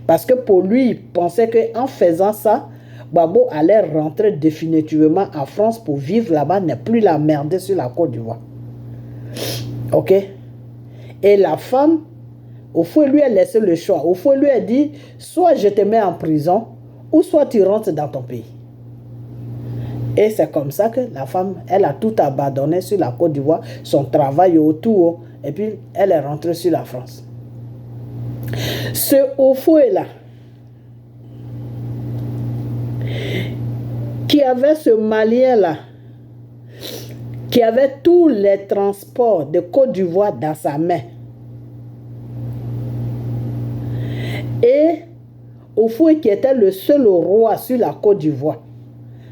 Parce que pour lui, il pensait qu'en faisant ça, Gbagbo allait rentrer définitivement en France pour vivre là-bas, ne plus la merder sur la Côte d'Ivoire. Ok? Et la femme, Houphouët lui a laissé le choix. Houphouët lui a dit, soit je te mets en prison, ou soit tu rentres dans ton pays. Et c'est comme ça que la femme, elle a tout abandonné sur la Côte d'Ivoire, son travail autour, et puis elle est rentrée sur la France. Ce Houphouët-là, qui avait ce Malien-là, qui avait tous les transports de Côte d'Ivoire dans sa main. Et Houphouët qui était le seul roi sur la Côte d'Ivoire.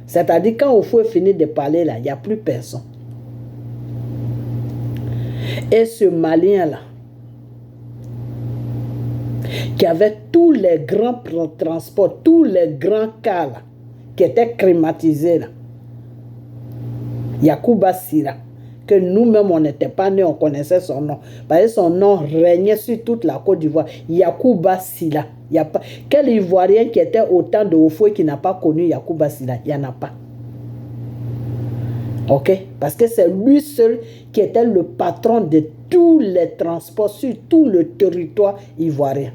C'est-à-dire quand Houphouët finit de parler là, il n'y a plus personne. Et ce Malien-là, qui avait tous les grands transports, tous les grands cas là, qui étaient climatisés là, Yacouba Sira, que nous-mêmes on n'était pas nés, on connaissait son nom. Parce que son nom régnait sur toute la Côte d'Ivoire. Yacouba Sira. Il y a pas... Quel Ivoirien qui était au temps de Houphouët qui n'a pas connu Yacouba Sira? Il n'y en a pas. Ok? Parce que c'est lui seul qui était le patron de tous les transports sur tout le territoire ivoirien.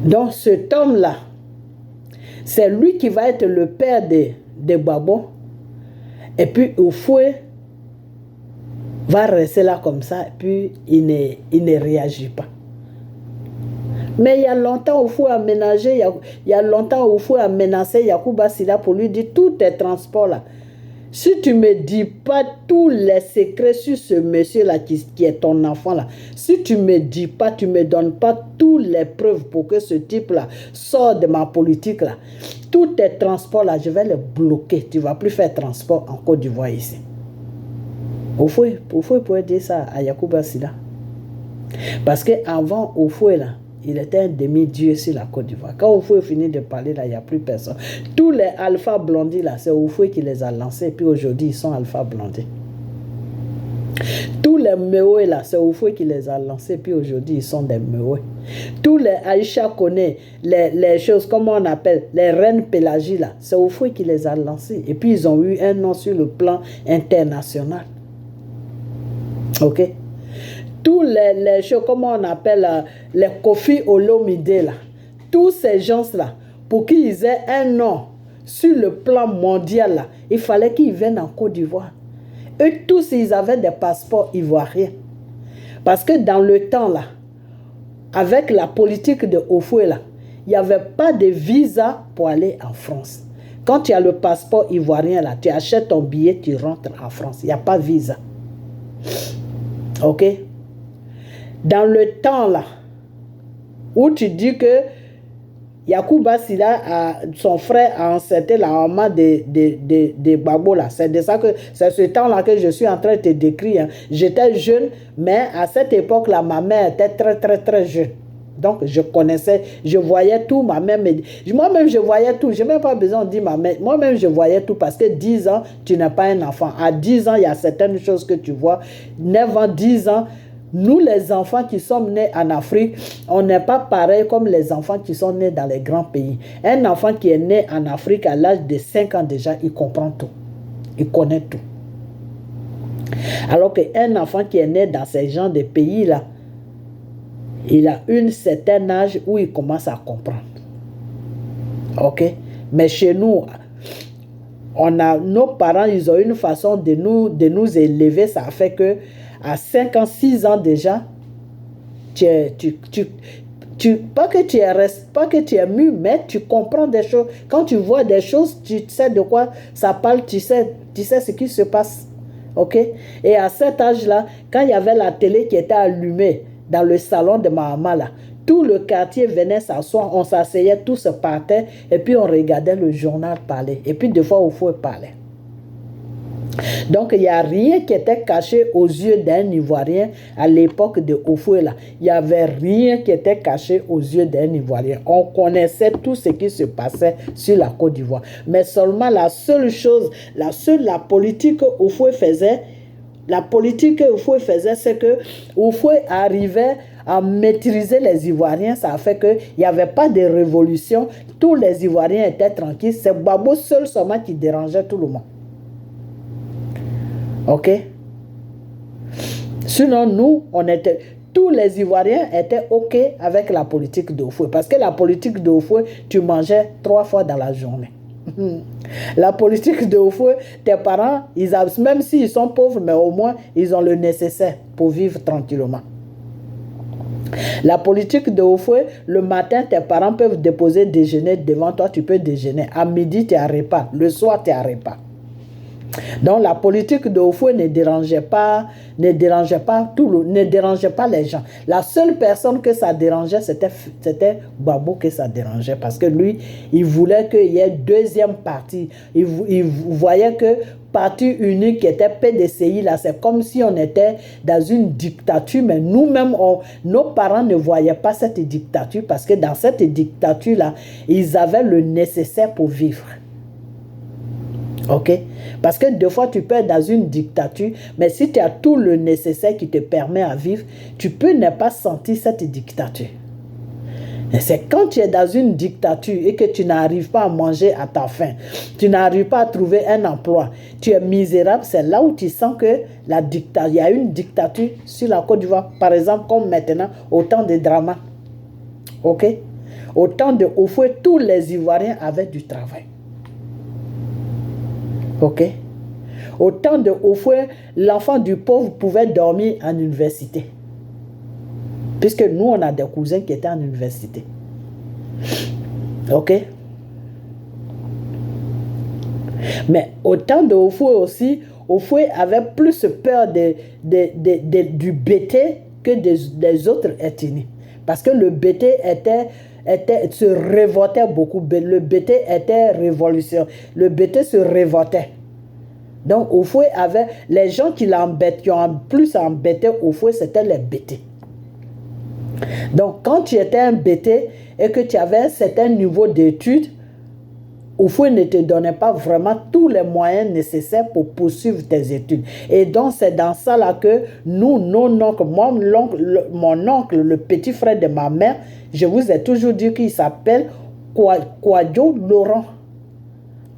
Donc cet homme-là, c'est lui qui va être le père de Gbagbo. Et puis Houphouët va rester là comme ça, et puis il ne réagit pas. Mais il y a longtemps, Houphouët a ménagé, il y a longtemps, Houphouët a menacé Yacouba Sira pour lui dire tous tes transports là. Si tu ne me dis pas tous les secrets sur ce monsieur-là qui est ton enfant-là, si tu ne me dis pas, tu ne me donnes pas toutes les preuves pour que ce type-là sorte de ma politique-là, tous tes transports-là, je vais les bloquer. Tu ne vas plus faire transport en Côte d'Ivoire ici. Houphouët pouvait dire ça à Yacouba Sira. Parce qu'avant Houphouët, là, il était un demi-dieu sur la Côte d'Ivoire. Quand Houphouët finit de parler, là, il n'y a plus personne. Tous les alpha blondis, là, c'est Houphouët qui les a lancés. Et puis aujourd'hui, ils sont alpha blondis. Tous les Meoué, là, c'est Houphouët qui les a lancés. Et puis aujourd'hui, ils sont des Meoué. Tous les Aïcha connaît, les choses, comment on appelle, les reines Pélagie, là, c'est Houphouët qui les a lancés. Et puis ils ont eu un nom sur le plan international. Ok? Tous les choses, comment on appelle, les Kofi Olomide, là, tous ces gens-là, pour qu'ils aient un nom sur le plan mondial, là, il fallait qu'ils viennent en Côte d'Ivoire. Eux tous, ils avaient des passeports ivoiriens. Parce que dans le temps, là, avec la politique de Houphouët, là, il n'y avait pas de visa pour aller en France. Quand tu as le passeport ivoirien, là, tu achètes ton billet, tu rentres en France. Il n'y a pas de visa. Ok? Dans le temps là, où tu dis que Yacouba Sira, son frère a ancêté la maman de Gbagbo là, c'est de ça que c'est ce temps là que je suis en train de te décrire. Hein. J'étais jeune, mais à cette époque là, ma mère était très très très jeune. Donc je connaissais, je voyais tout, ma mère moi-même je voyais tout, je n'ai même pas besoin de dire ma mère, moi-même je voyais tout parce que 10 ans, tu n'es pas un enfant. À 10 ans, il y a certaines choses que tu vois. 9 ans, 10 ans, nous les enfants qui sommes nés en Afrique, on n'est pas pareil comme les enfants qui sont nés dans les grands pays. Un enfant qui est né en Afrique à l'âge de 5 ans déjà, il comprend tout. Il connaît tout. Alors qu'un enfant qui est né dans ces genres de pays-là, il a un certain âge où il commence à comprendre. Ok? Mais chez nous, nos parents, ils ont une façon de nous élever. Ça fait que à 5 ans, 6 ans déjà, pas que tu es mûr, mais tu comprends des choses. Quand tu vois des choses, tu sais de quoi ça parle, tu sais ce qui se passe. Ok? Et à cet âge-là, quand il y avait la télé qui était allumée dans le salon de ma maman, là, tout le quartier venait s'asseoir, on s'asseyait, tous se partaient, et puis on regardait le journal parler. Et puis des fois, Houphouët parlait. Donc, il n'y a rien qui était caché aux yeux d'un Ivoirien à l'époque de Houphouët. Il n'y avait rien qui était caché aux yeux d'un Ivoirien. On connaissait tout ce qui se passait sur la Côte d'Ivoire. Mais seulement la seule chose, la politique que Houphouët faisait, c'est que Houphouët arrivait à maîtriser les Ivoiriens. Ça a fait qu'il n'y avait pas de révolution. Tous les Ivoiriens étaient tranquilles. C'est Gbagbo seul seulement qui dérangeait tout le monde. Ok? Sinon, nous, tous les Ivoiriens étaient ok avec la politique de Houphouët. Parce que la politique de Houphouët, tu mangeais 3 fois dans la journée. La politique de Houphouët, tes parents, même s'ils sont pauvres, mais au moins, ils ont le nécessaire pour vivre tranquillement. La politique de Houphouët, le matin, tes parents peuvent déposer déjeuner devant toi, tu peux déjeuner. À midi, tu es à repas. Le soir, tu es à repas. Donc la politique de Oufoué ne dérangeait pas les gens. La seule personne que ça dérangeait, c'était Gbagbo que ça dérangeait, parce que lui, il voulait qu'il y ait deuxième parti. Il voyait que parti unique qui était PDCI, là, c'est comme si on était dans une dictature, mais nous-mêmes, nos parents ne voyaient pas cette dictature, parce que dans cette dictature-là, ils avaient le nécessaire pour vivre. Ok? Parce que des fois, tu peux être dans une dictature, mais si tu as tout le nécessaire qui te permet à vivre, tu peux ne pas sentir cette dictature. Et c'est quand tu es dans une dictature et que tu n'arrives pas à manger à ta faim, tu n'arrives pas à trouver un emploi, tu es misérable, c'est là où tu sens que il y a une dictature sur la Côte d'Ivoire. Par exemple, comme maintenant, au temps de Drama. Ok? Au temps de Oufoué, tous les Ivoiriens avaient du travail. Ok? Au temps de Oufoué, l'enfant du pauvre pouvait dormir en université. Puisque nous, on a des cousins qui étaient en université. Ok? Mais au temps de Oufoué aussi, Oufoué avait plus peur du Bété que des autres ethnies. Parce que le Bété se révoltait beaucoup. Le Bété était révolution. Le Bété se révoltait. Donc, Oufoué avait... Les gens qui ont plus embêté Oufoué, c'était les Bétés. Donc, quand tu étais un Bété et que tu avais un certain niveau d'études, Oufoué ne te donnait pas vraiment tous les moyens nécessaires pour poursuivre tes études. Et donc, c'est dans ça là que nous, mon oncle, le petit frère de ma mère, je vous ai toujours dit qu'il s'appelle Kouadio Laurent.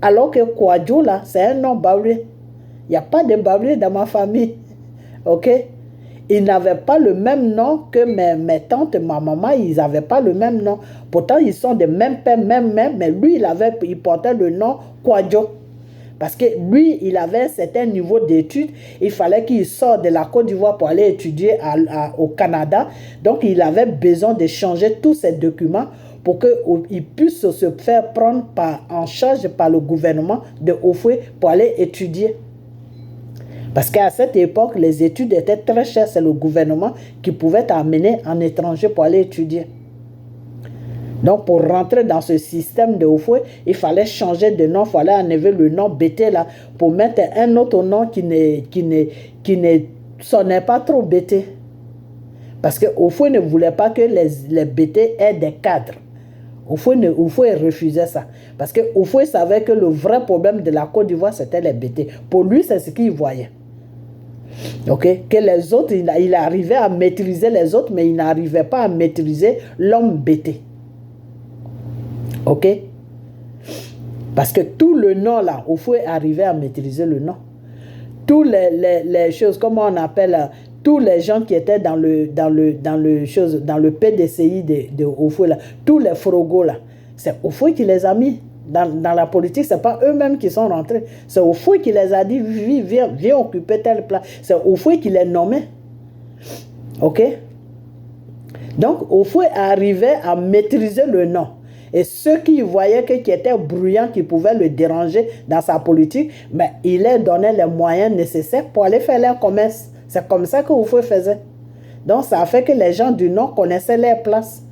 Alors que Kouadio, là, c'est un nom baoulé. Il n'y a pas de baoulé dans ma famille. Ok? Ils n'avaient pas le même nom que mes tantes, ma maman, ils n'avaient pas le même nom. Pourtant, ils sont de même père, même mère, mais lui, il portait le nom Kouadio. Parce que lui, il avait un certain niveau d'études. Il fallait qu'il sorte de la Côte d'Ivoire pour aller étudier au Canada. Donc, il avait besoin de changer tous ces documents pour qu'il puisse se faire prendre en charge par le gouvernement de Oufoué pour aller étudier. Parce qu'à cette époque, les études étaient très chères. C'est le gouvernement qui pouvait t'amener en étranger pour aller étudier. Donc, pour rentrer dans ce système de Oufoué, il fallait changer de nom. Il fallait enlever le nom Bété là pour mettre un autre nom qui ne sonnait pas trop Bété. Parce que Oufoué ne voulait pas que les Bété aient des cadres. Oufoué refusait ça. Parce que Oufoué savait que le vrai problème de la Côte d'Ivoire, c'était les Bété. Pour lui, c'est ce qu'il voyait. Ok? Que les autres, il arrivait à maîtriser les autres, mais il n'arrivait pas à maîtriser l'homme Bété. Ok? Parce que tout le nom là, Oufoué arrivait à maîtriser le nom. Toutes les choses, comment on appelle, tous les gens qui étaient dans le PDCI de Oufoué là, tous les frogos là, c'est Oufoué qui les a mis dans la politique. C'est pas eux-mêmes qui sont rentrés. C'est Oufoué qui les a dit, viens occuper telle place. C'est Oufoué qui les nommait. Ok? Donc, Oufoué arrivait à maîtriser le nom. Et ceux qui voyaient qui étaient bruyants, qui pouvaient le déranger dans sa politique, mais il leur donnait les moyens nécessaires pour aller faire leur commerce. C'est comme ça que Oufoué faisait. Donc, ça a fait que les gens du Nord connaissaient leur place.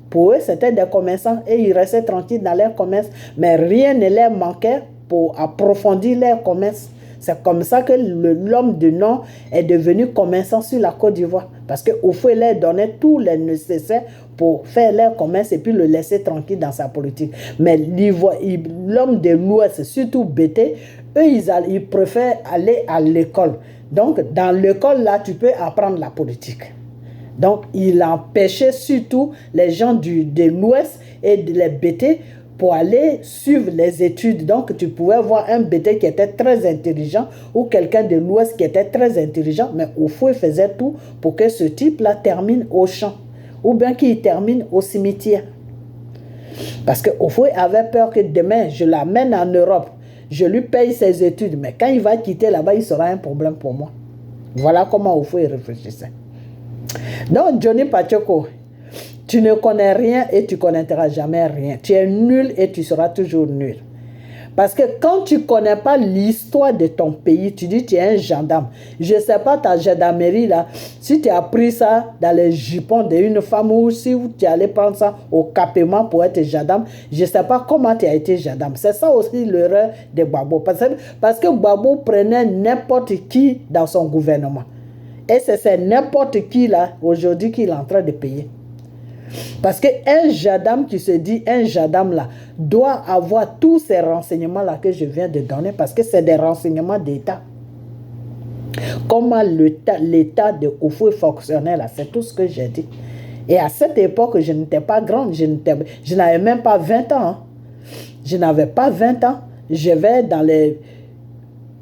Pour eux, c'était des commerçants et ils restaient tranquilles dans leur commerce. Mais rien ne leur manquait pour approfondir leur commerce. C'est comme ça que l'homme du Nord est devenu commerçant sur la Côte d'Ivoire. Parce que Oufoué leur donnait tout le nécessaire pour faire leur commerce et puis le laisser tranquille dans sa politique. Mais l'homme de l'Ouest, surtout Bété, eux, ils préfèrent aller à l'école. Donc, dans l'école, là, tu peux apprendre la politique. Donc, il empêchait surtout les gens de l'Ouest et les Bété pour aller suivre les études. Donc, tu pouvais voir un Bété qui était très intelligent ou quelqu'un de l'Ouest qui était très intelligent, mais Oufoué faisait tout pour que ce type-là termine au champ ou bien qu'il termine au cimetière. Parce que Oufoué avait peur que demain, je l'amène en Europe, je lui paye ses études, mais quand il va quitter là-bas, il sera un problème pour moi. Voilà comment Oufoué réfléchissait. Donc, Johnny Pachoko, tu ne connais rien et tu ne connaîtras jamais rien. Tu es nul et tu seras toujours nul. Parce que quand tu ne connais pas l'histoire de ton pays, tu dis tu es un gendarme. Je ne sais pas ta gendarmerie là, si tu as pris ça dans les jupons d'une femme ou si tu allais prendre ça au capement pour être gendarme, je ne sais pas comment tu as été gendarme. C'est ça aussi l'erreur de Gbagbo. Parce que Gbagbo prenait n'importe qui dans son gouvernement. Et c'est n'importe qui là, aujourd'hui, qui est en train de payer. Parce qu'un gendarme qui se dit, un gendarme là, doit avoir tous ces renseignements là que je viens de donner, parce que c'est des renseignements d'État. Comment l'État de Oufoué fonctionnait là, c'est tout ce que j'ai dit. Et à cette époque, je n'étais pas grande, je n'avais même pas 20 ans. Hein. Je n'avais pas 20 ans. Je vais dans les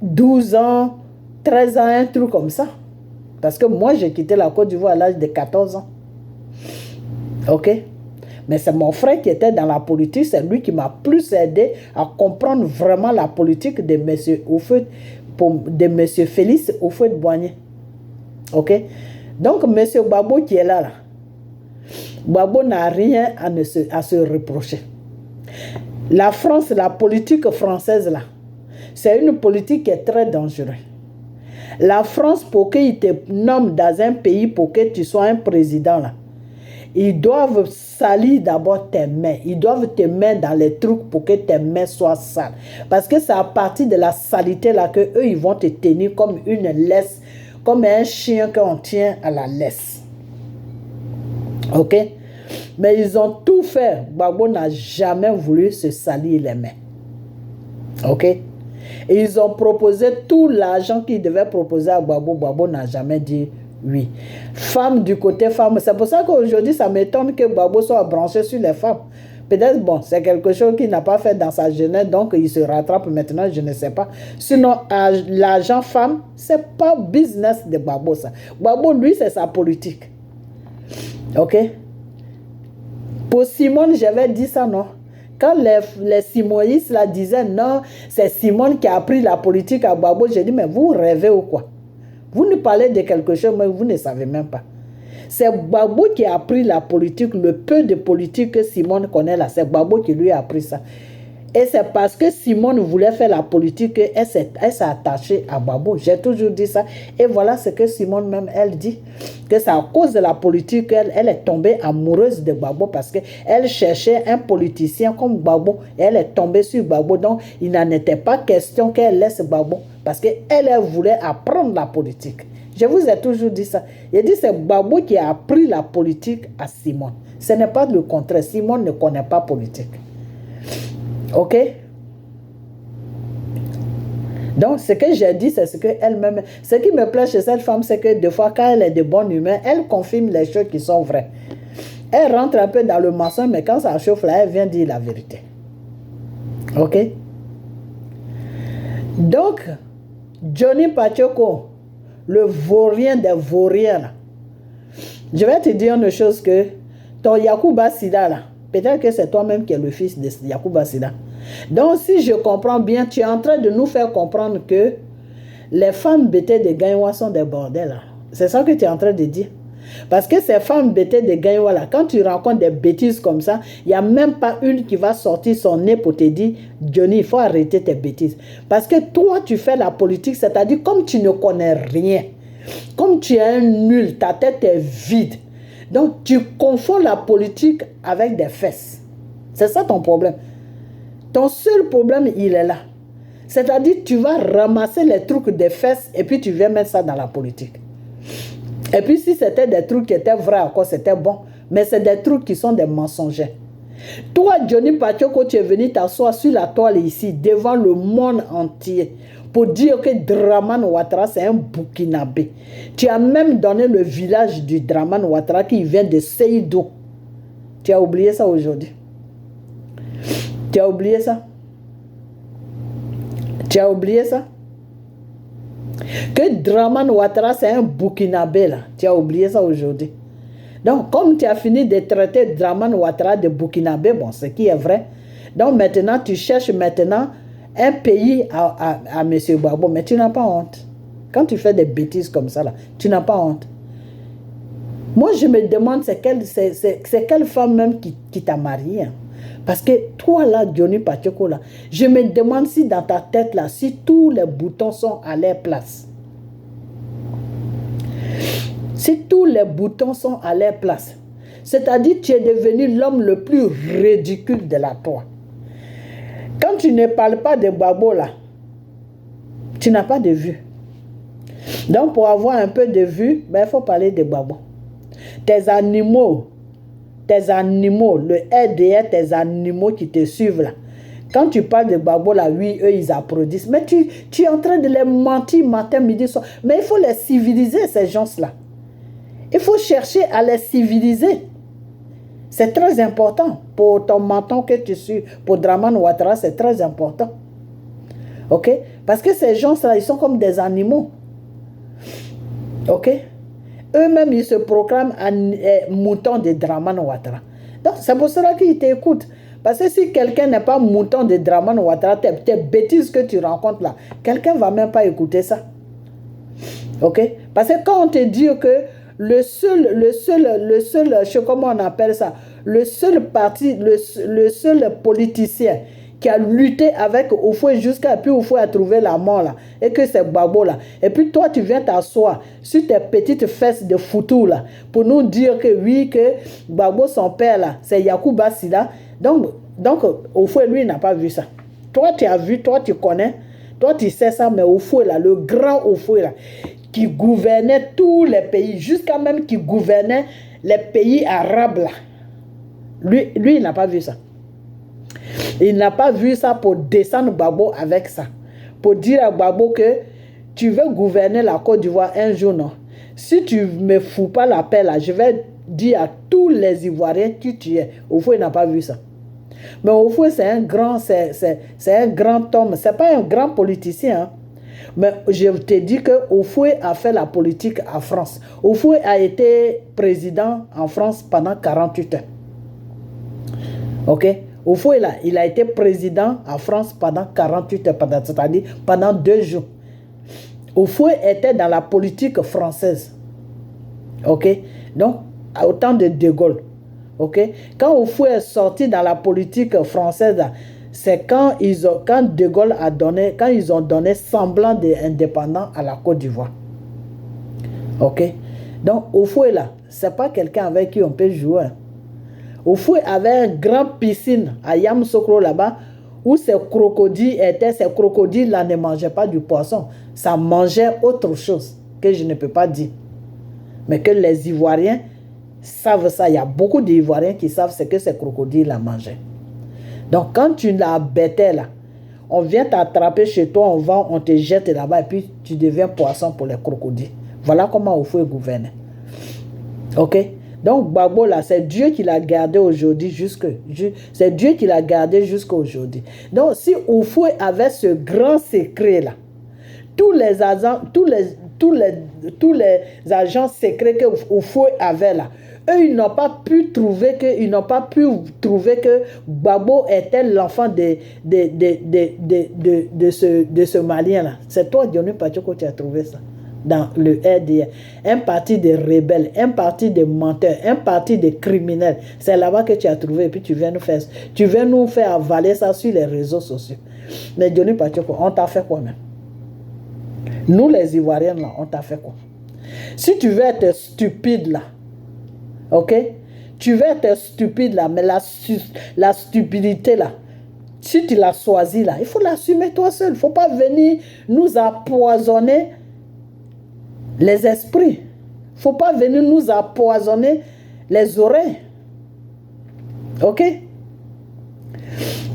12 ans, 13 ans, un truc comme ça. Parce que moi, j'ai quitté la Côte d'Ivoire à l'âge de 14 ans. Ok? Mais c'est mon frère qui était dans la politique, c'est lui qui m'a plus aidé à comprendre vraiment la politique de M. Félix Houphouët-Boigny. Ok? Donc, M. Gbagbo qui est là, Gbagbo n'a rien à se reprocher. La France, la politique française là, c'est une politique qui est très dangereuse. La France, pour qu'ils te nomment dans un pays, pour que tu sois un président là, ils doivent salir d'abord tes mains. Ils doivent te mettre dans les trucs pour que tes mains soient sales. Parce que c'est à partir de la saleté là que eux ils vont te tenir comme une laisse, comme un chien qu'on tient à la laisse. Ok? Mais ils ont tout fait. Gbagbo n'a jamais voulu se salir les mains. Ok? Et ils ont proposé tout l'argent qu'ils devaient proposer à Gbagbo. Gbagbo n'a jamais dit oui. Femmes du côté femmes. C'est pour ça qu'aujourd'hui, ça m'étonne que Gbagbo soit branché sur les femmes. Peut-être, bon, c'est quelque chose qu'il n'a pas fait dans sa jeunesse, donc il se rattrape maintenant, je ne sais pas. Sinon, l'argent femme, c'est pas business de Gbagbo, ça. Gbagbo, lui, c'est sa politique. Ok? Pour Simone, j'avais dit ça, non? Quand les simoïstes là disaient non, c'est Simone qui a appris la politique à Gbagbo, j'ai dit, mais vous rêvez ou quoi? Vous nous parlez de quelque chose, mais vous ne savez même pas. C'est Gbagbo qui a appris la politique, le peu de politique que Simone connaît là, c'est Gbagbo qui lui a appris ça. Et c'est parce que Simone voulait faire la politique qu'elle s'est attachée à Gbagbo. J'ai toujours dit ça. Et voilà ce que Simone même, elle dit. Que c'est à cause de la politique qu'elle est tombée amoureuse de Gbagbo parce qu'elle cherchait un politicien comme Gbagbo. Et elle est tombée sur Gbagbo. Donc, il n'en était pas question qu'elle laisse Gbagbo. Parce qu'elle voulait apprendre la politique. Je vous ai toujours dit ça. J'ai dit c'est Gbagbo qui a appris la politique à Simone. Ce n'est pas le contraire. Simone ne connaît pas politique. Ok? Donc, ce que j'ai dit, c'est ce qu'elle-même... Ce qui me plaît chez cette femme, c'est que des fois, quand elle est de bonne humeur, elle confirme les choses qui sont vraies. Elle rentre un peu dans le mensonge, mais quand ça chauffe là, elle vient dire la vérité. Ok? Donc, Johnny Pachoko, le vaurien des vauriens, là, je vais te dire une chose que ton Yacouba Sida, là, peut-être que c'est toi-même qui es le fils de Yacouba Sida. Donc, si je comprends bien, tu es en train de nous faire comprendre que les femmes bêtées de Gagnoua sont des bordels. Là. C'est ça que tu es en train de dire. Parce que ces femmes bêtées de Gagnoua, là, quand tu rencontres des bêtises comme ça, il n'y a même pas une qui va sortir son nez pour te dire « Johnny, il faut arrêter tes bêtises. » Parce que toi, tu fais la politique, c'est-à-dire comme tu ne connais rien, comme tu es un nul, ta tête est vide. Donc, tu confonds la politique avec des fesses. C'est ça ton problème. Ton seul problème, il est là. C'est-à-dire, tu vas ramasser les trucs des fesses et puis tu viens mettre ça dans la politique. Et puis, si c'était des trucs qui étaient vrais, encore c'était bon. Mais c'est des trucs qui sont des mensongers. Toi, Johnny Pachoko, tu es venu t'asseoir sur la toile ici, devant le monde entier, pour dire que Dramane Ouattara, c'est un Burkinabé. Tu as même donné le village du Dramane Ouattara qui vient de Seydou. Tu as oublié ça aujourd'hui. Tu as oublié ça? Tu as oublié ça? Que Dramane Ouattara, c'est un Burkinabé, là. Tu as oublié ça aujourd'hui. Donc, comme tu as fini de traiter Dramane Ouattara de Burkinabé, bon, ce qui est vrai. Donc, maintenant, tu cherches maintenant un pays à M. Gbagbo, mais tu n'as pas honte. Quand tu fais des bêtises comme ça, là, tu n'as pas honte. Moi, je me demande, c'est quelle femme même qui t'a marié. Hein? Parce que toi là, Johnny Pacheco là, je me demande si dans ta tête là, si tous les boutons sont à leur place. Si tous les boutons sont à leur place. C'est-à-dire que tu es devenu l'homme le plus ridicule de la toi. Quand tu ne parles pas de Gbagbo là, tu n'as pas de vue. Donc pour avoir un peu de vue, ben, il faut parler de Gbagbo. Tes animaux, le RDR, tes animaux qui te suivent là. Quand tu parles de Gbagbo là, oui, eux ils applaudissent. Mais tu es en train de les mentir matin, midi, soir. Mais il faut les civiliser, ces gens-là. Il faut chercher à les civiliser. C'est très important pour ton menton que tu suis, pour Dramane Ouattara, c'est très important. Ok? Parce que ces gens-là, ils sont comme des animaux. Ok? Eux-mêmes, ils se proclament moutons de Dramane Ouattara. Donc, c'est pour cela qu'ils t'écoutent. Parce que si quelqu'un n'est pas mouton de Dramane Ouattara, tes bêtises que tu rencontres là, quelqu'un ne va même pas écouter ça. Ok? Parce que quand on te dit que le seul, je sais comment on appelle ça, le seul parti, le seul politicien qui a lutté avec Oufoué jusqu'à puis Oufoué a trouvé la mort là, et que c'est Gbagbo là. Et puis toi, tu viens t'asseoir sur tes petites fesses de foutou là, pour nous dire que oui, que Gbagbo, son père là, c'est Yacouba Silla. Donc Oufoué, lui, n'a pas vu ça. Toi, tu as vu, toi, tu connais, toi, tu sais ça, mais Oufoué là, le grand Oufoué là, qui gouvernait tous les pays, jusqu'à même qui gouvernait les pays arabes là. Lui, il n'a pas vu ça. Il n'a pas vu ça pour descendre Gbagbo avec ça. Pour dire à Gbagbo que tu veux gouverner la Côte d'Ivoire un jour, non. Si tu ne me fous pas la paix là, je vais dire à tous les Ivoiriens qui tu es. Oufoué n'a pas vu ça. Mais Oufoué, c'est un grand homme. Ce n'est pas un grand politicien. Hein. Mais je te dis que Oufoué a fait la politique en France. Oufoué a été président en France pendant 48 ans. Ok? Oufoué là, il a été président en France pendant 48 heures, c'est-à-dire pendant 2 jours. Oufoué était dans la politique française. Ok? Donc, au temps de De Gaulle. Ok? Quand Oufoué est sorti dans la politique française, c'est quand De Gaulle a donné, quand ils ont donné semblant d'indépendance à la Côte d'Ivoire. Ok? Donc, Oufoué là, c'est pas quelqu'un avec qui on peut jouer. Oufoué avait une grande piscine à Yamoussoukro là-bas où ces crocodiles là ne mangeaient pas du poisson. Ça mangeait autre chose que je ne peux pas dire. Mais que les Ivoiriens savent ça. Il y a beaucoup d'Ivoiriens qui savent ce que ces crocodiles là mangeaient. Donc quand tu l'as bêté là, on vient t'attraper chez toi, on vend, on te jette là-bas et puis tu deviens poisson pour les crocodiles. Voilà comment Oufoué gouvernait. Ok? Donc, Gbagbo, là, c'est Dieu qui l'a gardé aujourd'hui c'est Dieu qui l'a gardé jusqu'à aujourd'hui. Donc, si Oufoué avait ce grand secret-là, tous les agents secrets que Oufoué avait là, eux, ils n'ont pas pu trouver que Gbagbo était l'enfant de ce Malien-là. C'est toi, Johnny Pacheco, qui as trouvé ça. Dans le RDR, un parti de rebelles, un parti de menteurs, un parti de criminels. C'est là-bas que tu as trouvé et puis tu viens nous faire avaler ça sur les réseaux sociaux. Mais Johnny Pacheco, on t'a fait quoi même? Nous les Ivoiriens là, on t'a fait quoi? Si tu veux être stupide là, ok? Tu veux être stupide là, mais la stupidité là, si tu l'as choisi là, il faut l'assumer toi seul. Il ne faut pas venir nous empoisonner les esprits. Il ne faut pas venir nous empoisonner les oreilles. Ok?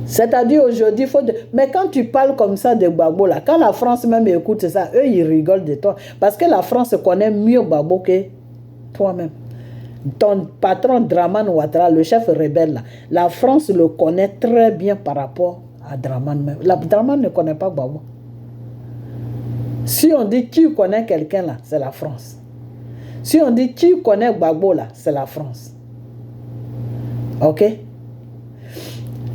C'est-à-dire aujourd'hui, mais quand tu parles comme ça de Gbagbo, là, quand la France même écoute ça, eux, ils rigolent de toi. Parce que la France connaît mieux Gbagbo que toi-même. Ton patron Dramane Ouattara, le chef rebelle, là, la France le connaît très bien par rapport à Dramane même. Dramane ne connaît pas Gbagbo. Si on dit qui connaît quelqu'un là, c'est la France. Si on dit qui connaît Gbagbo là, c'est la France. Ok?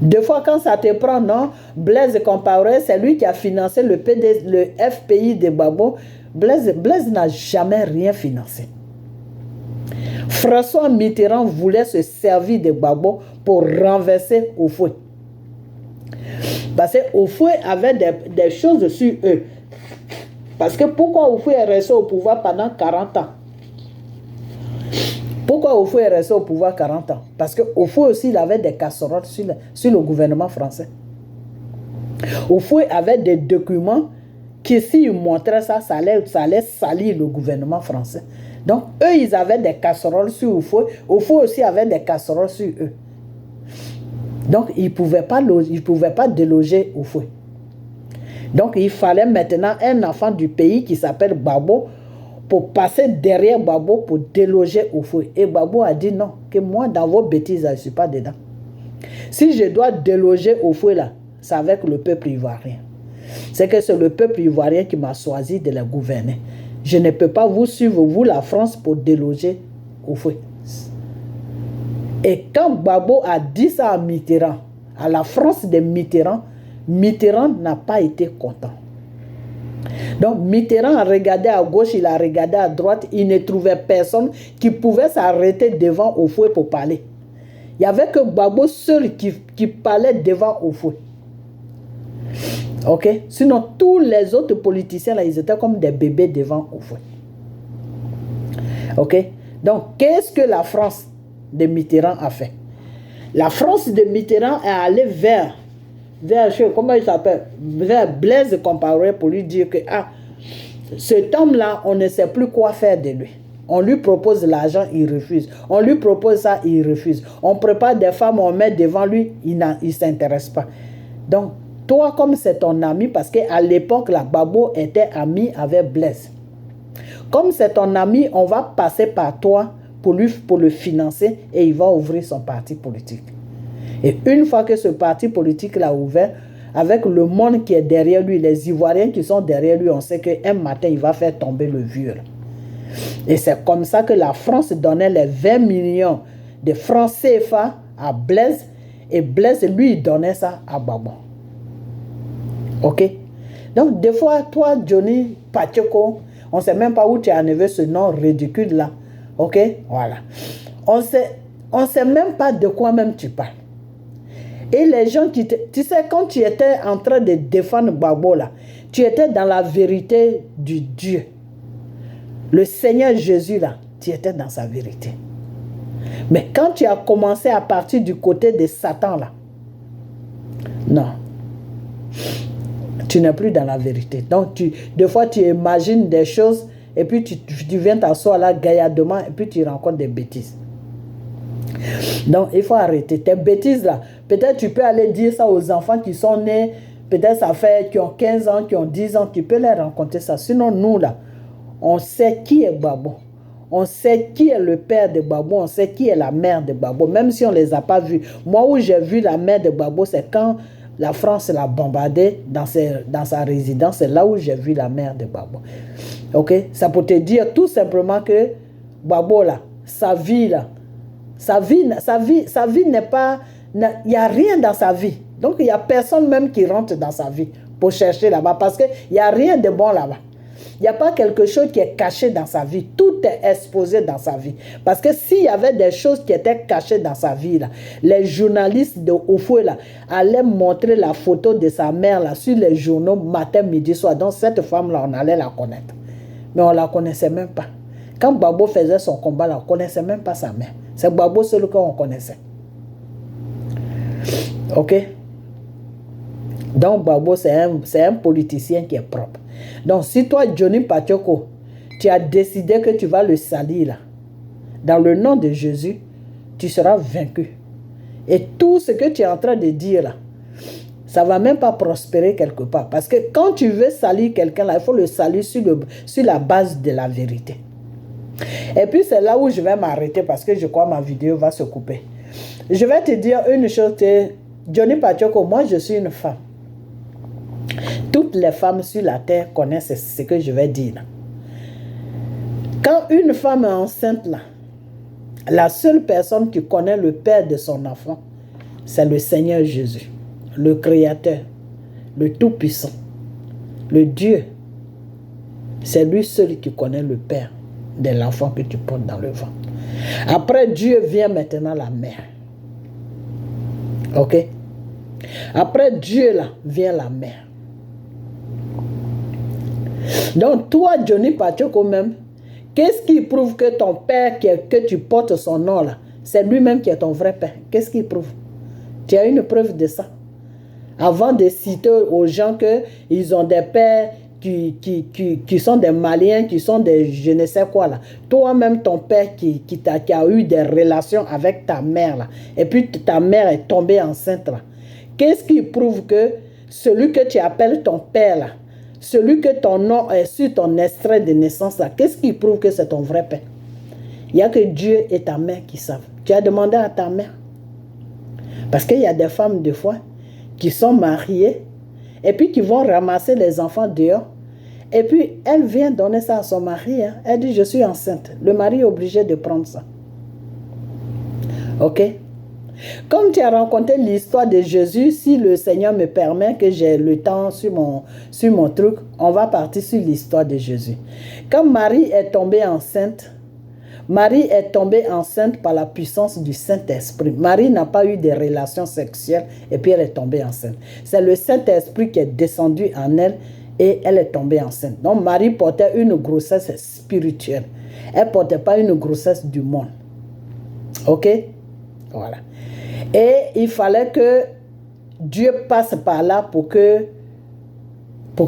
Des fois quand ça te prend, non, Blaise Compaoré, c'est lui qui a financé le FPI de Gbagbo. Blaise n'a jamais rien financé. François Mitterrand voulait se servir de Gbagbo pour renverser Houphouët. Parce que Houphouët avait des choses sur eux. Parce que pourquoi Houphouët est resté au pouvoir pendant 40 ans? Pourquoi Houphouët est resté au pouvoir 40 ans? Parce que Houphouët aussi, il avait des casseroles sur le gouvernement français. Houphouët avait des documents qui, s'ils montraient ça, ça allait salir le gouvernement français. Donc, eux, ils avaient des casseroles sur Houphouët. Houphouët aussi avait des casseroles sur eux. Donc, ils ne pouvaient pas déloger Houphouët. Donc, il fallait maintenant un enfant du pays qui s'appelle Gbagbo pour passer derrière Gbagbo pour déloger Houphouët. Et Gbagbo a dit non, que moi, dans vos bêtises, je ne suis pas dedans. Si je dois déloger Houphouët là, c'est avec le peuple ivoirien. C'est que c'est le peuple ivoirien qui m'a choisi de les gouverner. Je ne peux pas vous suivre, vous, la France, pour déloger Houphouët. Et quand Gbagbo a dit ça à Mitterrand, à la France de Mitterrand, Mitterrand n'a pas été content. Donc Mitterrand a regardé à gauche, il a regardé à droite, il ne trouvait personne qui pouvait s'arrêter devant Houphouët pour parler. Il n'y avait que Gbagbo seul qui parlait devant Houphouët. Ok? Sinon, tous les autres politiciens, là, ils étaient comme des bébés devant Houphouët. Ok? Donc, qu'est-ce que la France de Mitterrand a fait? La France de Mitterrand est allée vers comment il s'appelle? Vers Blaise Compaoré pour lui dire que cet homme-là, on ne sait plus quoi faire de lui. On lui propose l'argent, il refuse. On lui propose ça, il refuse. On prépare des femmes, on met devant lui, il ne s'intéresse pas. Donc, toi, comme c'est ton ami, parce qu'à l'époque, la Gbagbo était ami avec Blaise. Comme c'est ton ami, on va passer par toi pour le financer et il va ouvrir son parti politique. Et une fois que ce parti politique l'a ouvert, avec le monde qui est derrière lui, les Ivoiriens qui sont derrière lui, on sait qu'un matin, il va faire tomber le vieux. Et c'est comme ça que la France donnait les 20 millions de francs CFA à Blaise. Et Blaise, lui, il donnait ça à Gbagbo. Ok? Donc, des fois, toi, Johnny Pacheco, on ne sait même pas où tu as enlevé ce nom ridicule-là. Ok? Voilà. On sait même pas de quoi même tu parles. Et les gens tu sais, quand tu étais en train de défendre Gbagbo là, tu étais dans la vérité du Dieu. Le Seigneur Jésus là, tu étais dans sa vérité. Mais quand tu as commencé à partir du côté de Satan là, non. Tu n'es plus dans la vérité. Donc, des fois, tu imagines des choses et puis tu viens t'asseoir là gaillardement et puis tu rencontres des bêtises. Donc, il faut arrêter. Tes bêtises là, peut-être tu peux aller dire ça aux enfants qui sont nés, peut-être ça fait, qui ont 15 ans, qui ont 10 ans, tu peux leur raconter ça. Sinon, nous là, on sait qui est Gbagbo. On sait qui est le père de Gbagbo, on sait qui est la mère de Gbagbo, même si on ne les a pas vus. Moi, où j'ai vu la mère de Gbagbo, c'est quand la France l'a bombardé dans sa résidence. C'est là où j'ai vu la mère de Gbagbo. Ok? Ça peut te dire tout simplement que Gbagbo là, sa vie n'est pas... Il n'y a rien dans sa vie. Donc, il n'y a personne même qui rentre dans sa vie pour chercher là-bas parce qu'il n'y a rien de bon là-bas. Il n'y a pas quelque chose qui est caché dans sa vie. Tout est exposé dans sa vie. Parce que s'il y avait des choses qui étaient cachées dans sa vie, là, les journalistes de Houphouët là, allaient montrer la photo de sa mère là, sur les journaux matin, midi, soir. Donc cette femme-là, on allait la connaître. Mais on ne la connaissait même pas. Quand Gbagbo faisait son combat, là, on ne connaissait même pas sa mère. C'est Gbagbo seul qu'on connaissait. Ok? Donc Gbagbo, c'est un politicien qui est propre. Donc, si toi, Johnny Pacheco, tu as décidé que tu vas le salir, là, dans le nom de Jésus, tu seras vaincu. Et tout ce que tu es en train de dire, là, ça ne va même pas prospérer quelque part. Parce que quand tu veux salir quelqu'un, là, il faut le salir sur la base de la vérité. Et puis, c'est là où je vais m'arrêter parce que je crois que ma vidéo va se couper. Je vais te dire une chose, Johnny Pacheco, moi, je suis une femme. Toutes les femmes sur la terre connaissent ce que je vais dire. Quand une femme est enceinte, là, la seule personne qui connaît le père de son enfant, c'est le Seigneur Jésus, le Créateur, le Tout-Puissant, le Dieu. C'est lui seul qui connaît le père de l'enfant que tu portes dans le ventre. Après Dieu vient maintenant la mère. Ok? Après Dieu, là, vient la mère. Donc, toi, Johnny Pacheco même, qu'est-ce qui prouve que ton père, que tu portes son nom là, c'est lui-même qui est ton vrai père? Qu'est-ce qui prouve? Tu as une preuve de ça? Avant de citer aux gens qu'ils ont des pères qui sont des Maliens, qui sont des je ne sais quoi là. Toi-même, ton père qui a eu des relations avec ta mère là, et puis ta mère est tombée enceinte là. Qu'est-ce qui prouve que celui que tu appelles ton père là, celui que ton nom est sur ton extrait de naissance là, qu'est-ce qui prouve que c'est ton vrai père? Il n'y a que Dieu et ta mère qui savent. Tu as demandé à ta mère. Parce qu'il y a des femmes, des fois, qui sont mariées et puis qui vont ramasser les enfants dehors. Et puis, elle vient donner ça à son mari. Hein. Elle dit, je suis enceinte. Le mari est obligé de prendre ça. Ok? Comme tu as rencontré l'histoire de Jésus, si le Seigneur me permet que j'ai le temps sur mon truc, on va partir sur l'histoire de Jésus. Quand Marie est tombée enceinte, Marie est tombée enceinte par la puissance du Saint-Esprit. Marie n'a pas eu de relations sexuelles et puis elle est tombée enceinte. C'est le Saint-Esprit qui est descendu en elle et elle est tombée enceinte. Donc Marie portait une grossesse spirituelle. Elle ne portait pas une grossesse du monde. Ok? Voilà. Et il fallait que Dieu passe par là pour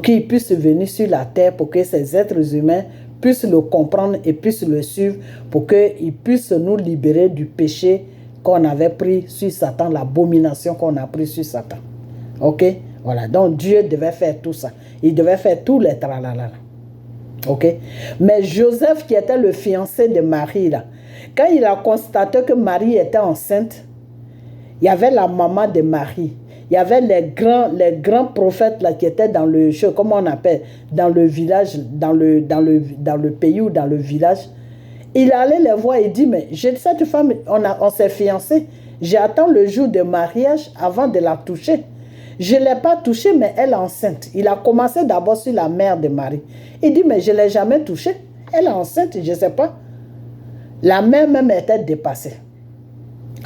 qu'il puisse venir sur la terre, pour que ces êtres humains puissent le comprendre et puissent le suivre, pour qu'ils puissent nous libérer du péché qu'on avait pris sur Satan, l'abomination qu'on a pris sur Satan. Ok? Voilà. Donc Dieu devait faire tout ça. Il devait faire tous les tralala. Ok? Mais Joseph, qui était le fiancé de Marie, là, quand il a constaté que Marie était enceinte, il y avait la maman de Marie. Il y avait les grands prophètes là qui étaient dans le, comment on appelle, dans le village, dans le pays ou dans le village. Il allait les voir et dit, mais cette femme, on s'est fiancés. J'attends le jour de mariage avant de la toucher. Je ne l'ai pas touchée, mais elle est enceinte. Il a commencé d'abord sur la mère de Marie. Il dit, mais je ne l'ai jamais touchée. Elle est enceinte, je ne sais pas. La mère même était dépassée.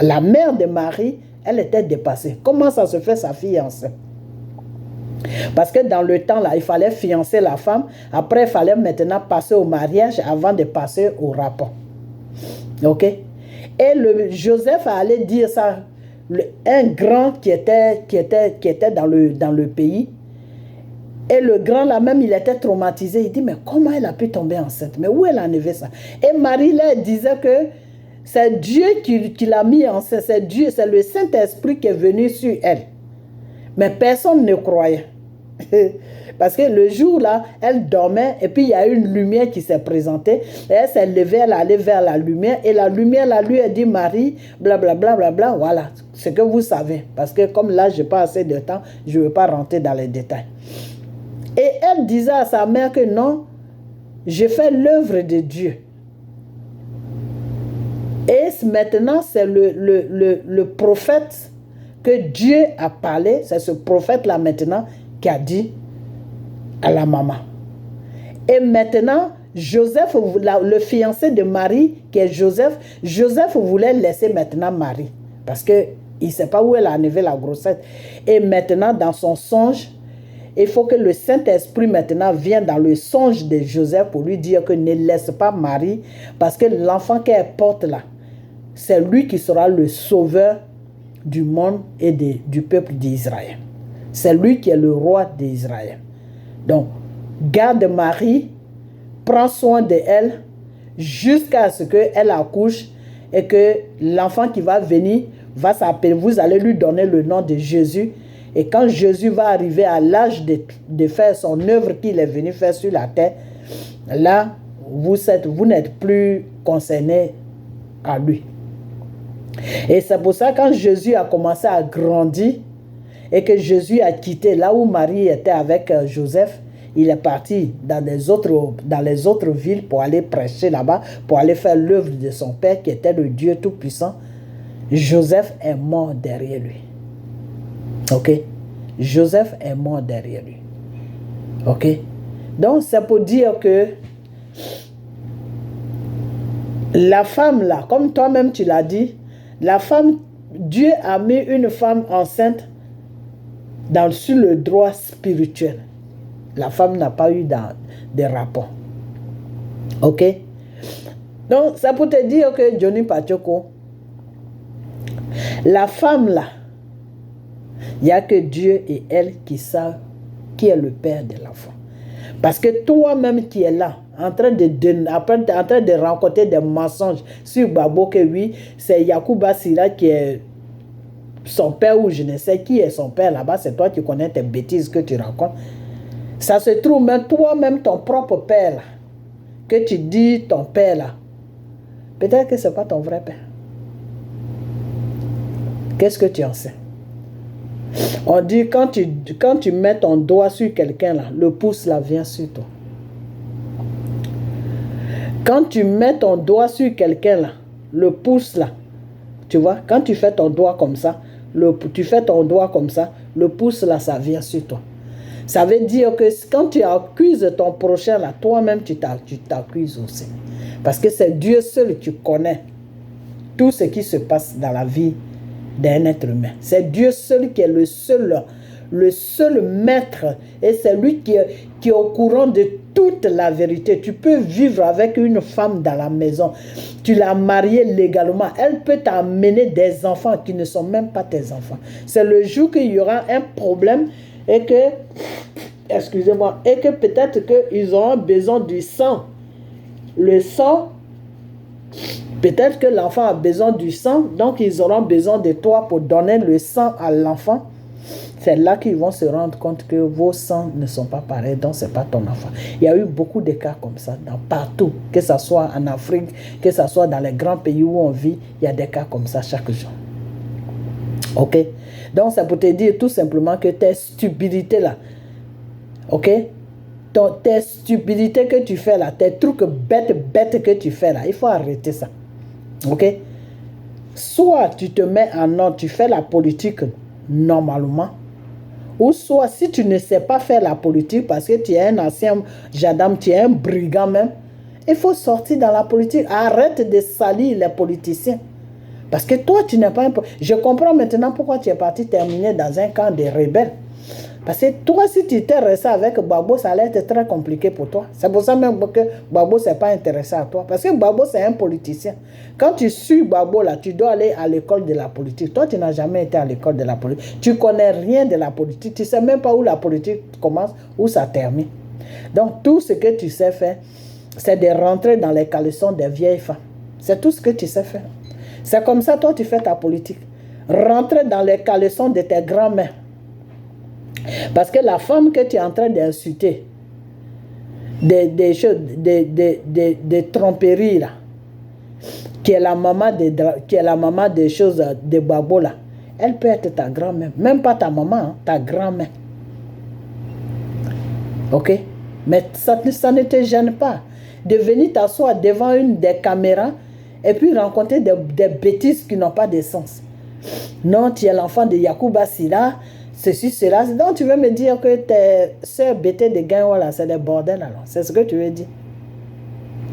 La mère de Marie, elle était dépassée. Comment ça se fait, sa fille enceinte? Parce que dans le temps, là, il fallait fiancer la femme. Après, il fallait maintenant passer au mariage avant de passer au rapport. Ok? Et Joseph allait dire ça. Un grand qui était dans le pays. Et le grand là même, il était traumatisé. Il dit, mais comment elle a pu tomber enceinte? Mais où elle a enlevé ça? Et Marie là, elle disait que c'est Dieu qui l'a mis enceinte. C'est Dieu, c'est le Saint-Esprit qui est venu sur elle. Mais personne ne croyait. Parce que le jour là, elle dormait et puis il y a une lumière qui s'est présentée. Et elle s'est levée, elle allait vers la lumière. Et la lumière là, lui a dit, Marie, blablabla, bla, bla, bla, voilà. Ce que vous savez. Parce que comme là, je n'ai pas assez de temps, je ne veux pas rentrer dans les détails. Et elle disait à sa mère que non, je fais l'œuvre de Dieu. Et maintenant, c'est le prophète que Dieu a parlé. C'est ce prophète-là maintenant qui a dit à la maman. Et maintenant, Joseph, le fiancé de Marie, qui est Joseph voulait laisser maintenant Marie. Parce qu'il ne sait pas où elle a enlevé la grossesse. Et maintenant, dans son songe, il faut que le Saint-Esprit maintenant vienne dans le songe de Joseph pour lui dire que ne laisse pas Marie, parce que l'enfant qu'elle porte là, c'est lui qui sera le sauveur du monde et du peuple d'Israël. C'est lui qui est le roi d'Israël. Donc, garde Marie, prends soin d'elle jusqu'à ce qu'elle accouche et que l'enfant qui va venir va s'appeler, vous allez lui donner le nom de Jésus. Et quand Jésus va arriver à l'âge de faire son œuvre qu'il est venu faire sur la terre, là, vous n'êtes plus concerné à lui. Et c'est pour ça que quand Jésus a commencé à grandir et que Jésus a quitté là où Marie était avec Joseph, il est parti dans les autres villes pour aller prêcher là-bas, pour aller faire l'œuvre de son Père qui était le Dieu Tout-Puissant. Joseph est mort derrière lui. Ok? Joseph est mort derrière lui. Ok? Donc, c'est pour dire que la femme là, comme toi-même tu l'as dit, la femme Dieu a mis une femme enceinte sur le droit spirituel. La femme n'a pas eu des rapports. Ok? Donc, ça pour te dire que Johnny Pachoko, la femme là, il n'y a que Dieu et elle qui savent qui est le père de l'enfant. Parce que toi-même qui es là, en train de rencontrer des mensonges sur Babo, que oui, c'est Yacouba Sira qui est son père, ou je ne sais qui est son père là-bas, c'est toi qui connais tes bêtises que tu racontes. Ça se trouve même toi-même, ton propre père là, que tu dis ton père là, peut-être que ce n'est pas ton vrai père. Qu'est-ce que tu en sais? On dit quand tu mets ton doigt sur quelqu'un là, le pouce là vient sur toi. Quand tu mets ton doigt sur quelqu'un là, le pouce là, tu vois, quand tu fais ton doigt comme ça, le pouce là, ça vient sur toi. Ça veut dire que quand tu accuses ton prochain là, toi-même tu t'accuses aussi. Parce que c'est Dieu seul qui connaît tout ce qui se passe dans la vie d'un être humain. C'est Dieu seul qui est le seul maître, et c'est lui qui est au courant de toute la vérité. Tu peux vivre avec une femme dans la maison, tu l'as mariée légalement, elle peut t'amener des enfants qui ne sont même pas tes enfants. C'est le jour qu'il y aura un problème et que, excusez-moi, et que peut-être qu'ils auront besoin du sang. Le sang, peut-être que l'enfant a besoin du sang, donc ils auront besoin de toi pour donner le sang à l'enfant. C'est là qu'ils vont se rendre compte que vos sangs ne sont pas pareils, donc ce n'est pas ton enfant. Il y a eu beaucoup de cas comme ça, partout, que ce soit en Afrique, que ce soit dans les grands pays où on vit, il y a des cas comme ça chaque jour. Ok? Donc c'est pour te dire tout simplement que tes stupidités là, ok? Tes stupidités que tu fais là, tes trucs bêtes que tu fais là, il faut arrêter ça. Ok? Soit tu te mets en ordre, tu fais la politique normalement, ou soit si tu ne sais pas faire la politique parce que tu es un ancien gendarme, tu es un brigand même, il faut sortir dans la politique. Arrête de salir les politiciens. Parce que toi, tu n'es pas un... Je comprends maintenant pourquoi tu es parti terminer dans un camp de rebelles. Parce que toi, si tu étais resté avec Babo, ça allait être très compliqué pour toi. C'est pour ça même que Babo ne s'est pas intéressé à toi. Parce que Babo, c'est un politicien. Quand tu suis Babo, là, tu dois aller à l'école de la politique. Toi, tu n'as jamais été à l'école de la politique. Tu ne connais rien de la politique. Tu ne sais même pas où la politique commence, où ça termine. Donc, tout ce que tu sais faire, c'est de rentrer dans les caleçons des vieilles femmes. C'est tout ce que tu sais faire. C'est comme ça, toi, tu fais ta politique. Rentrer dans les caleçons de tes grands-mères. Parce que la femme que tu es en train d'insulter, des tromperies là, qui est la maman des choses de Babo là, elle peut être ta grand-mère. Même pas ta maman, hein, ta grand-mère. Ok? Mais ça ne te gêne pas de venir t'asseoir devant une des caméras et puis rencontrer des bêtises qui n'ont pas de sens. Non, tu es l'enfant de Yacouba Sira, ceci, cela. Donc tu veux me dire que tes soeurs bêtées de Gaïwala, c'est des bordels alors. C'est ce que tu veux dire.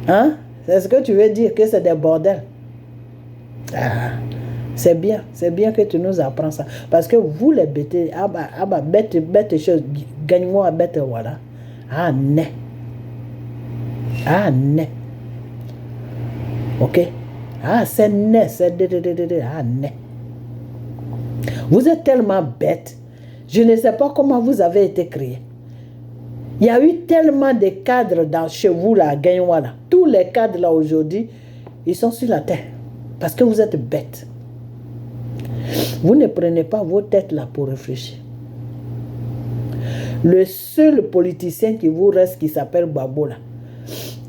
Hein? C'est ce que tu veux dire, que c'est des bordels. Ah, c'est bien que tu nous apprends ça. Parce que vous les bêtées, bête chose, Gaïwala bête voilà. Ah, né. Ah, né. Ok? Ah, c'est né, c'est ah, né. Vous êtes tellement bête. Je ne sais pas comment vous avez été créé. Il y a eu tellement de cadres chez vous là, à Gaïwala. Tous les cadres là aujourd'hui, ils sont sur la terre. Parce que vous êtes bêtes. Vous ne prenez pas vos têtes là pour réfléchir. Le seul politicien qui vous reste, qui s'appelle Babo là,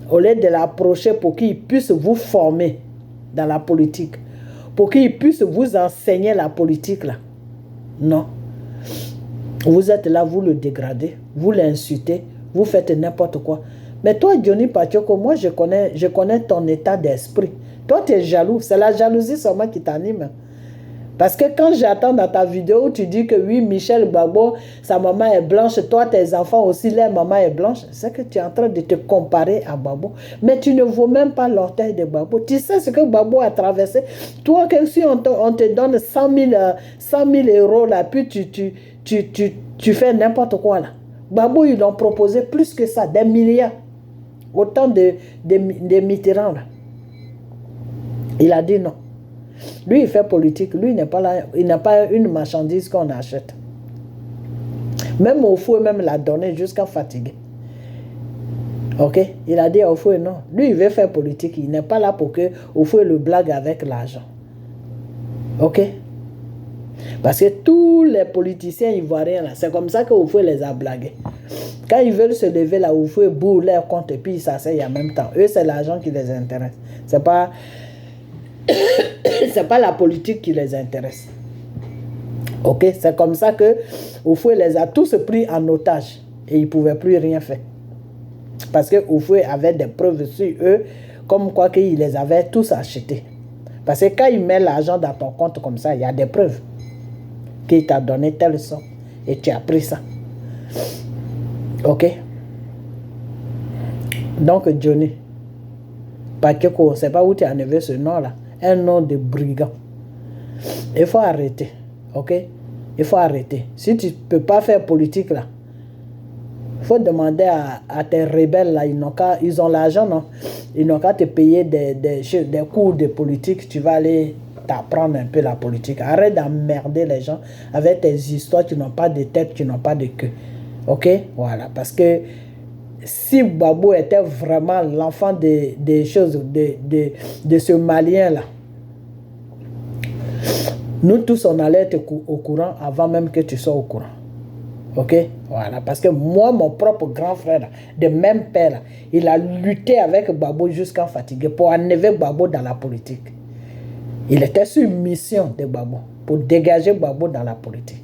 au lieu de l'approcher pour qu'il puisse vous former dans la politique, pour qu'il puisse vous enseigner la politique là, non. Vous êtes là, vous le dégradez, vous l'insultez, vous faites n'importe quoi. Mais toi, Johnny Pachoko, moi je connais ton état d'esprit. Toi, tu es jaloux, c'est la jalousie seulement qui t'anime. Parce que quand j'attends dans ta vidéo, tu dis que oui, Michel Gbagbo, sa maman est blanche, toi, tes enfants aussi, leur maman est blanche. C'est que tu es en train de te comparer à Gbagbo. Mais tu ne vaux même pas l'orteil de Gbagbo. Tu sais ce que Gbagbo a traversé. Toi, que si on te donne 100 000 euros là, puis tu fais n'importe quoi là. Gbagbo, ils l'ont proposé plus que ça, des milliards. Autant de Mitterrand là. Il a dit non. Lui, il fait politique. Lui, il n'est pas là. Il n'a pas une marchandise qu'on achète. Même au fou, même l'a donné jusqu'à fatiguer. Ok? Il a dit au fou, non. Lui, il veut faire politique. Il n'est pas là pour que au fou le blague avec l'argent. Ok? Parce que tous les politiciens ivoiriens, là, c'est comme ça qu'au fou les a blagués. Quand ils veulent se lever là, au fou bourre leur compte et puis ils s'asseyent en même temps. Eux, c'est l'argent qui les intéresse. C'est pas la politique qui les intéresse. Ok, c'est comme ça que Oufoué les a tous pris en otage et ils ne pouvaient plus rien faire. Parce que Oufoué avait des preuves sur eux, comme quoi qu'il les avait tous achetés. Parce que quand il met l'argent dans ton compte comme ça, il y a des preuves qu'il t'a donné telle somme et tu as pris ça. Ok. Donc Johnny, Pakeko, on ne sait pas où tu as enlevé ce nom-là. Un nom de brigand. Il faut arrêter. Ok? Il faut arrêter. Si tu ne peux pas faire politique là, il faut demander à tes rebelles là, ils ont l'argent, non? Ils n'ont qu'à te payer des cours de politique. Tu vas aller t'apprendre un peu la politique. Arrête d'emmerder les gens avec tes histoires qui n'ont pas de tête, qui n'ont pas de queue. Ok? Voilà. Parce que si Gbagbo était vraiment l'enfant des choses, de ce Malien là, nous tous on allait être au courant avant même que tu sois au courant. Ok? Voilà. Parce que moi, mon propre grand frère, de même père, il a lutté avec Gbagbo jusqu'à fatiguer pour enlever Gbagbo dans la politique. Il était sur une mission de Gbagbo pour dégager Gbagbo dans la politique.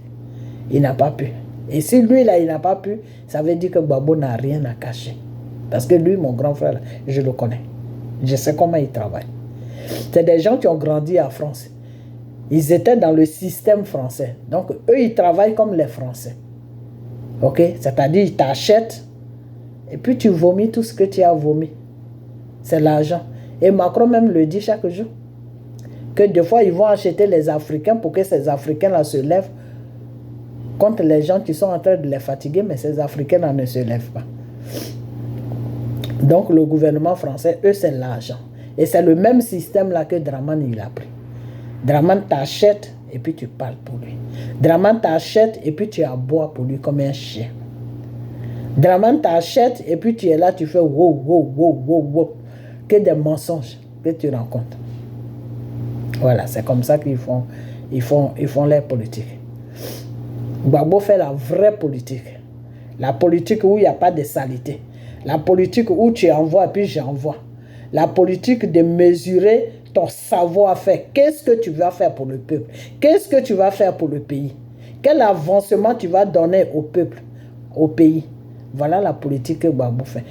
Il n'a pas pu. Et si lui, là, il n'a pas pu, ça veut dire que Gbagbo n'a rien à cacher. Parce que lui, mon grand frère, je le connais. Je sais comment il travaille. C'est des gens qui ont grandi en France. Ils étaient dans le système français. Donc, eux, ils travaillent comme les Français. Ok? C'est-à-dire, ils t'achètent et puis tu vomis tout ce que tu as vomi. C'est l'argent. Et Macron même le dit chaque jour. Que des fois, ils vont acheter les Africains pour que ces Africains-là se lèvent contre les gens qui sont en train de les fatiguer, mais ces Africains-là ne se lèvent pas. Donc, le gouvernement français, eux, c'est l'argent. Et c'est le même système-là que Draman, il a pris. Draman t'achète et puis tu parles pour lui. Draman t'achète et puis tu aboies pour lui comme un chien. Draman t'achète et puis tu es là, tu fais wow, wow, wow, wow, wow. Que des mensonges que tu rencontres. Voilà, c'est comme ça qu'ils font leur politique. Gbagbo fait la vraie politique. La politique où il n'y a pas de saleté. La politique où tu envoies et puis j'envoie. La politique de mesurer ton savoir-faire. Qu'est-ce que tu vas faire pour le peuple? Qu'est-ce que tu vas faire pour le pays? Quel avancement tu vas donner au peuple, au pays? Voilà la politique que Gbagbo fait.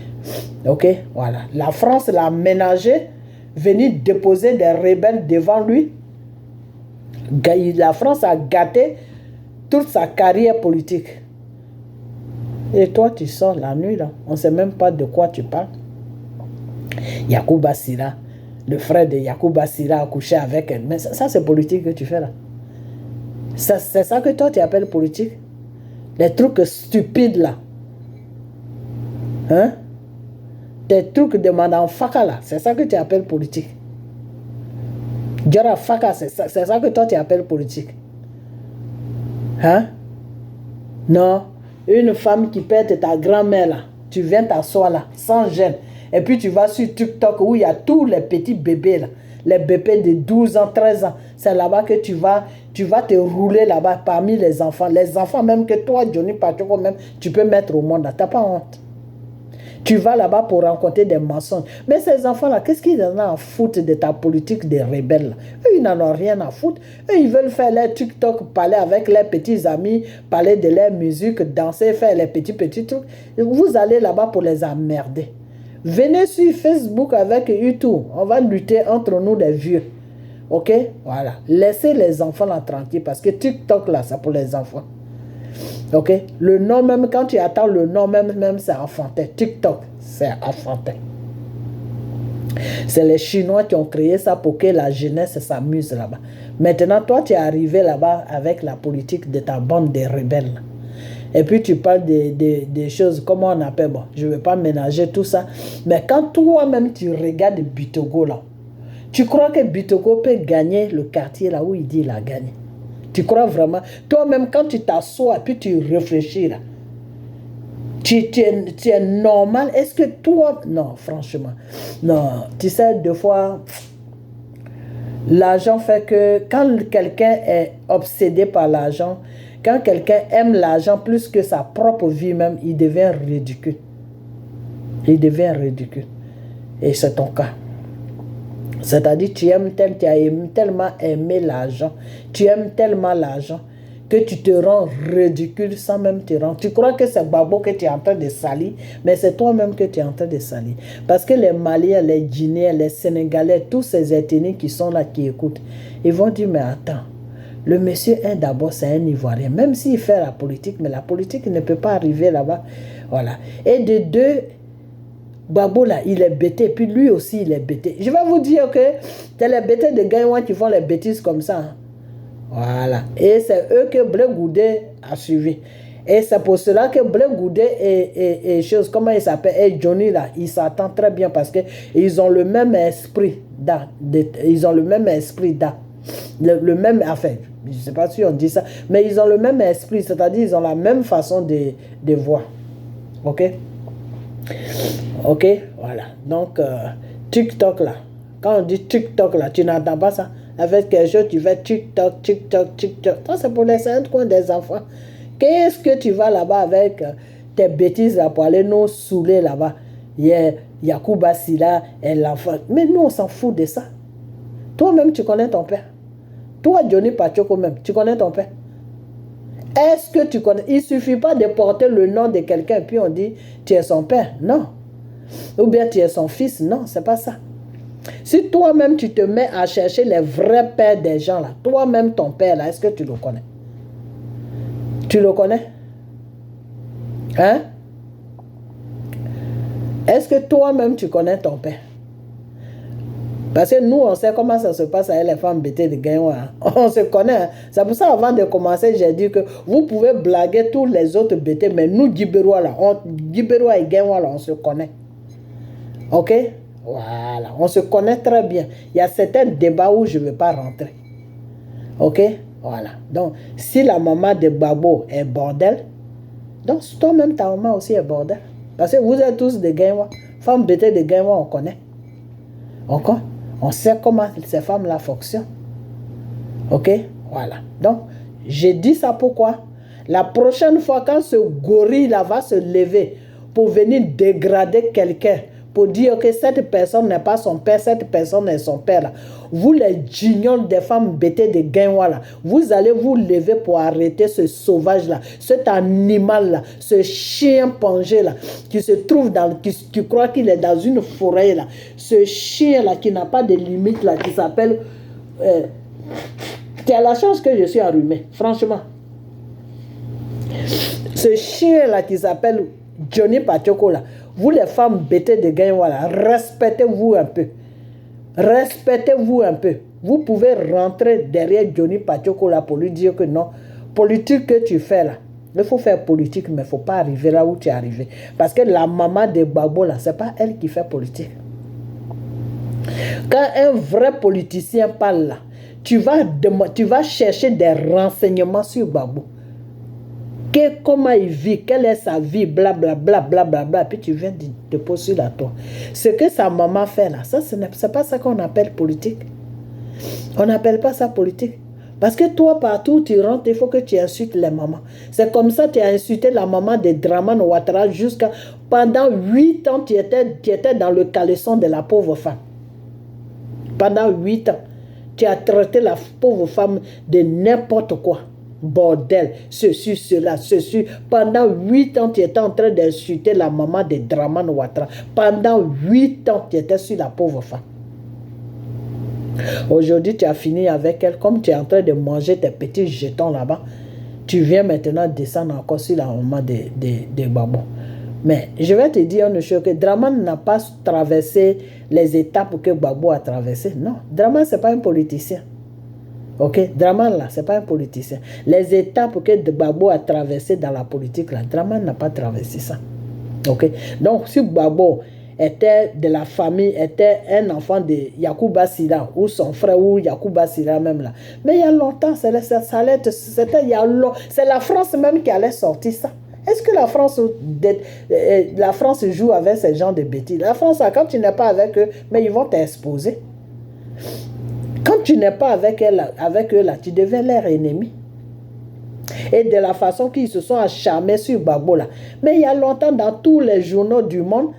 Ok? Voilà. La France l'a ménagé, venu déposer des rebelles devant lui. La France a gâté toute sa carrière politique. Et toi, tu sors la nuit, là. On ne sait même pas de quoi tu parles. Yacouba Sira, le frère de Yacouba Sira a couché avec elle. Mais ça c'est politique que tu fais là. C'est ça que toi, tu appelles politique? Les trucs stupides, là. Hein? Des trucs de Madame Faka, là. C'est ça que tu appelles politique. Djara Faka, c'est ça que toi, tu appelles politique. Hein? Non. Une femme qui pète ta grand-mère là, tu viens t'asseoir là, sans gêne. Et puis tu vas sur TikTok où il y a tous les petits bébés là, les bébés de 12 ans, 13 ans. C'est là-bas que tu vas te rouler là-bas parmi les enfants. Les enfants même que toi, Johnny Pacheco, même, tu peux mettre au monde là. T'as pas honte. Tu vas là-bas pour rencontrer des mensonges. Mais ces enfants-là, qu'est-ce qu'ils en ont à foutre de ta politique des rebelles là? Eux, ils n'en ont rien à foutre. Eux, ils veulent faire leur TikTok, parler avec leurs petits amis, parler de leur musique, danser, faire les petits trucs. Vous allez là-bas pour les emmerder. Venez sur Facebook avec YouTube. On va lutter entre nous les vieux. Ok? Voilà. Laissez les enfants là tranquilles parce que TikTok là, c'est pour les enfants. Ok? Le nom même, quand tu attends le nom même c'est enfantin. TikTok, c'est enfantin. C'est les Chinois qui ont créé ça pour que la jeunesse s'amuse là-bas. Maintenant, toi, tu es arrivé là-bas avec la politique de ta bande de rebelles. Et puis, tu parles des choses, comment on appelle, bon, je ne vais pas ménager tout ça. Mais quand toi-même, tu regardes Bitogo là, tu crois que Bitogo peut gagner le quartier là où il dit qu'il a gagné? Tu crois vraiment? Toi-même, quand tu t'assois et puis tu réfléchis là, tu es normal. Est-ce que toi... Non, franchement. Non, tu sais, des fois, l'argent fait que quand quelqu'un est obsédé par l'argent, quand quelqu'un aime l'argent plus que sa propre vie même, il devient ridicule. Il devient ridicule. Et c'est ton cas. C'est-à-dire, tu aimes tu as tellement aimé l'argent, tu aimes tellement l'argent, que tu te rends ridicule sans même te rendre. Tu crois que c'est Babo que tu es en train de salir, mais c'est toi-même que tu es en train de salir. Parce que les Maliens, les Guinéens, les Sénégalais, tous ces ethnies qui sont là, qui écoutent, ils vont dire, mais attends, le monsieur est d'abord, c'est un Ivoirien. Même s'il fait la politique, mais la politique ne peut pas arriver là-bas. Voilà. Et de deux, Babo là, il est bêté, puis lui aussi, il est bêté. Je vais vous dire que c'est les bêtés de Gaïwan qui font les bêtises comme ça. Hein. Voilà. Et c'est eux que Blé Goudé a suivi. Et c'est pour cela que Blé Goudé et chose, comment il s'appelle, et Johnny là, ils s'attendent très bien parce qu'ils ont le même esprit ils ont le même esprit le même, enfin, je ne sais pas si on dit ça, mais ils ont le même esprit, c'est-à-dire ils ont la même façon de voir. Ok? Ok? Voilà. Donc, TikTok là, quand on dit TikTok là, tu n'entends pas ça? Avec quelque chose, tu fais TikTok, TikTok, TikTok. Ça, c'est pour les 5 coins des enfants. Qu'est-ce que tu vas là-bas avec tes bêtises là pour aller nous saouler là-bas? Il y a Yacouba Silla et l'enfant. Mais nous, on s'en fout de ça. Toi-même, tu connais ton père. Toi, Johnny Pachoko même, tu connais ton père. Est-ce que tu connais? Il ne suffit pas de porter le nom de quelqu'un puis on dit tu es son père. Non. Ou bien tu es son fils. Non, c'est pas ça. Si toi-même tu te mets à chercher les vrais pères des gens là, toi-même ton père là, est-ce que tu le connais? Tu le connais? Hein? Est-ce que toi-même tu connais ton père? Parce que nous, on sait comment ça se passe avec les femmes bêtées de Gaïwa. On se connaît. Hein? C'est pour ça, avant de commencer, j'ai dit que vous pouvez blaguer tous les autres bêtés, mais nous, Djibérois là, Djibérois et Gaïwa là, on se connaît. Ok? Voilà, on se connaît très bien. Il y a certains débats où je ne vais pas rentrer. Ok? Voilà. Donc, si la maman de Babo est bordel, donc toi-même, ta maman aussi est bordel. Parce que vous êtes tous des Gaïwa. Femmes bêtées de Gaïwa, on connaît. Encore? On sait comment ces femmes-là fonctionnent. Ok? Voilà. Donc, j'ai dit ça pourquoi? La prochaine fois, quand ce gorille-là va se lever pour venir dégrader quelqu'un, pour dire que cette personne n'est pas son père, cette personne est son père, là. Vous les guignols des femmes bêtées de Gaïwa, là, vous allez vous lever pour arrêter ce sauvage-là, cet animal-là, ce chien pongé là, qui se trouve qui croit qu'il est dans une forêt là, ce chien-là qui n'a pas de limite là, qui s'appelle... tu as la chance que je suis allumé, franchement. Ce chien-là qui s'appelle Johnny Pachoko là, vous les femmes bêtées de Gaïwa là, respectez-vous un peu. Respectez-vous un peu. Vous pouvez rentrer derrière Johnny Pachoko là pour lui dire que non, politique que tu fais là, il faut faire politique, mais il ne faut pas arriver là où tu es arrivé. Parce que la maman de Babo là, ce n'est pas elle qui fait politique. Quand un vrai politicien parle là, tu vas chercher des renseignements sur Babo. Comment il vit, quelle est sa vie, blablabla, blablabla, puis tu viens de te poser à toi. Ce que sa maman fait là, ça, c'est pas ça qu'on appelle politique. On n'appelle pas ça politique. Parce que toi, partout où tu rentres, il faut que tu insultes les mamans. C'est comme ça que tu as insulté la maman de Dramane Ouattara jusqu'à... Pendant 8 ans, tu étais dans le caleçon de la pauvre femme. Pendant 8 ans, tu as traité la pauvre femme de n'importe quoi. Bordel, ceci, cela, ceci. Pendant 8 ans, tu étais en train d'insulter la maman de Dramane Ouattara. Pendant 8 ans, tu étais sur la pauvre femme. Aujourd'hui, tu as fini avec elle. Comme tu es en train de manger tes petits jetons là-bas, tu viens maintenant descendre encore sur la maman de Babo. Mais je vais te dire une chose, que Draman n'a pas traversé les étapes que Babo a traversées. Non, Draman, ce n'est pas un politicien. Ok, Draman là, ce n'est pas un politicien. Les étapes que Babo a traversées dans la politique là, Draman n'a pas traversé ça. Ok, donc si Babo était de la famille, était un enfant de Yacouba Sira, ou son frère, ou Yacouba Sira même là. Mais il y a longtemps, c'est la France même qui allait sortir ça. Est-ce que la France joue avec ces gens de bêtises? La France, quand tu n'es pas avec eux, mais ils vont t'exposer. Quand tu n'es pas avec eux là, tu deviens leur ennemi. Et de la façon qu'ils se sont acharnés sur Babo là. Mais il y a longtemps, dans tous les journaux du monde,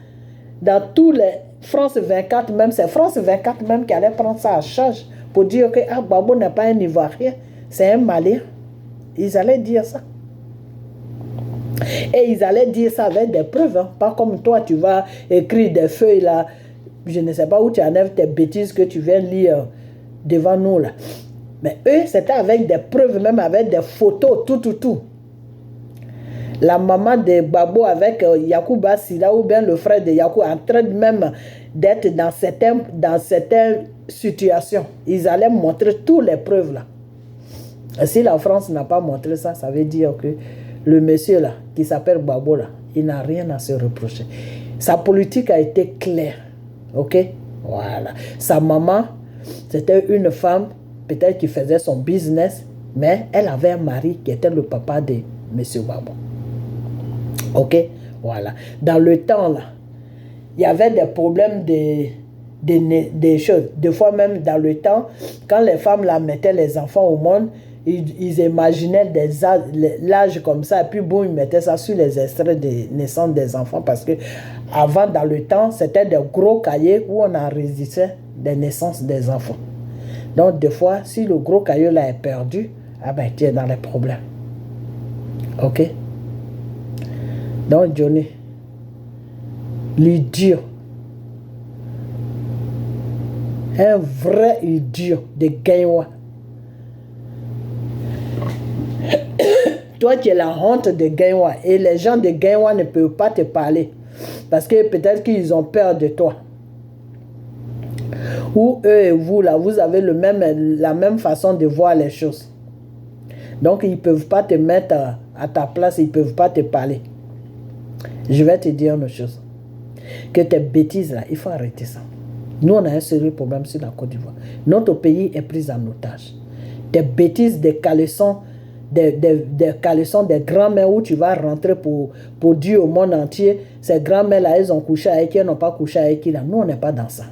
dans tous les France 24 même, c'est France 24 même qui allait prendre ça à charge pour dire que Babo n'est pas un Ivoirien, c'est un Malien. Ils allaient dire ça. Et ils allaient dire ça avec des preuves, hein. Pas comme toi, tu vas écrire des feuilles là, je ne sais pas où tu enlèves tes bêtises que tu viens lire devant nous là. Mais eux, c'était avec des preuves, même avec des photos, tout. La maman de Babo avec Yacouba Sira ou bien le frère de Yakou en train même d'être dans certaines situations. Ils allaient montrer toutes les preuves là. Et si la France n'a pas montré ça, ça veut dire que le monsieur là, qui s'appelle Babo là, il n'a rien à se reprocher. Sa politique a été claire. Ok? Voilà. Sa maman, c'était une femme, peut-être qui faisait son business, mais elle avait un mari qui était le papa de monsieur Babo. Ok, voilà. Dans le temps, là, il y avait des problèmes des choses. Des fois même, dans le temps, quand les femmes là, mettaient les enfants au monde, ils imaginaient l'âge comme ça, et puis bon, ils mettaient ça sur les extraits de naissance des enfants, parce que avant, dans le temps, c'était des gros cahiers où on enregistrait des naissances des enfants. Donc, des fois, si le gros cahier là est perdu, ah ben, tu es dans les problèmes. Ok? Donc, Johnny, l'idiot, un vrai idiot de Gaïwa. Toi, tu es la honte de Gaïwa et les gens de Gaïwa ne peuvent pas te parler parce que peut-être qu'ils ont peur de toi. Ou eux et vous, là, vous avez la même façon de voir les choses. Donc, ils ne peuvent pas te mettre à ta place, ils ne peuvent pas te parler. Je vais te dire une chose. Que tes bêtises, là, il faut arrêter ça. Nous, on a un sérieux problème sur la Côte d'Ivoire. Notre pays est pris en otage. Des bêtises, des caleçons, des caleçons, des grands-mères où tu vas rentrer pour dire au monde entier, ces grands-mères-là, elles ont couché avec qui, elles n'ont pas couché avec qui. Là. Nous, on n'est pas dans ça.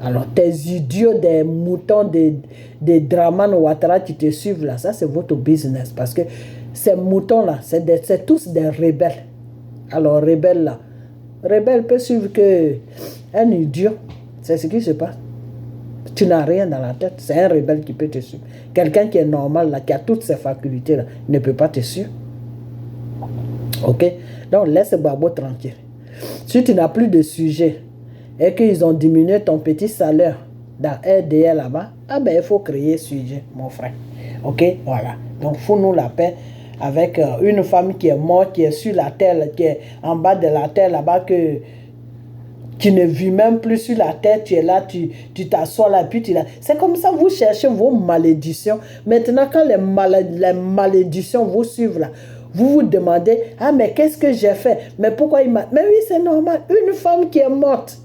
Alors, tes idiots, des moutons, des Draman Ouattara qui te suivent là, ça, c'est votre business. Parce que ces moutons-là, c'est tous des rebelles. Alors, rebelle là, rebelle peut suivre qu'un idiot, c'est ce qui se passe. Tu n'as rien dans la tête, c'est un rebelle qui peut te suivre. Quelqu'un qui est normal là, qui a toutes ses facultés là, ne peut pas te suivre. Ok? Donc, laisse Babo tranquille. Si tu n'as plus de sujet et qu'ils ont diminué ton petit salaire dans RDL là-bas, ah ben, il faut créer sujet, mon frère. Ok? Voilà. Donc, fous-nous la paix. Avec une femme qui est morte, qui est sur la terre, qui est en bas de la terre là-bas, qui ne vit même plus sur la terre, tu es là, tu t'assois là, puis tu es là. C'est comme ça, vous cherchez vos malédictions. Maintenant, quand les malédictions vous suivent là, vous vous demandez, ah mais qu'est-ce que j'ai fait? Mais pourquoi il m'a... Mais oui, c'est normal, une femme qui est morte,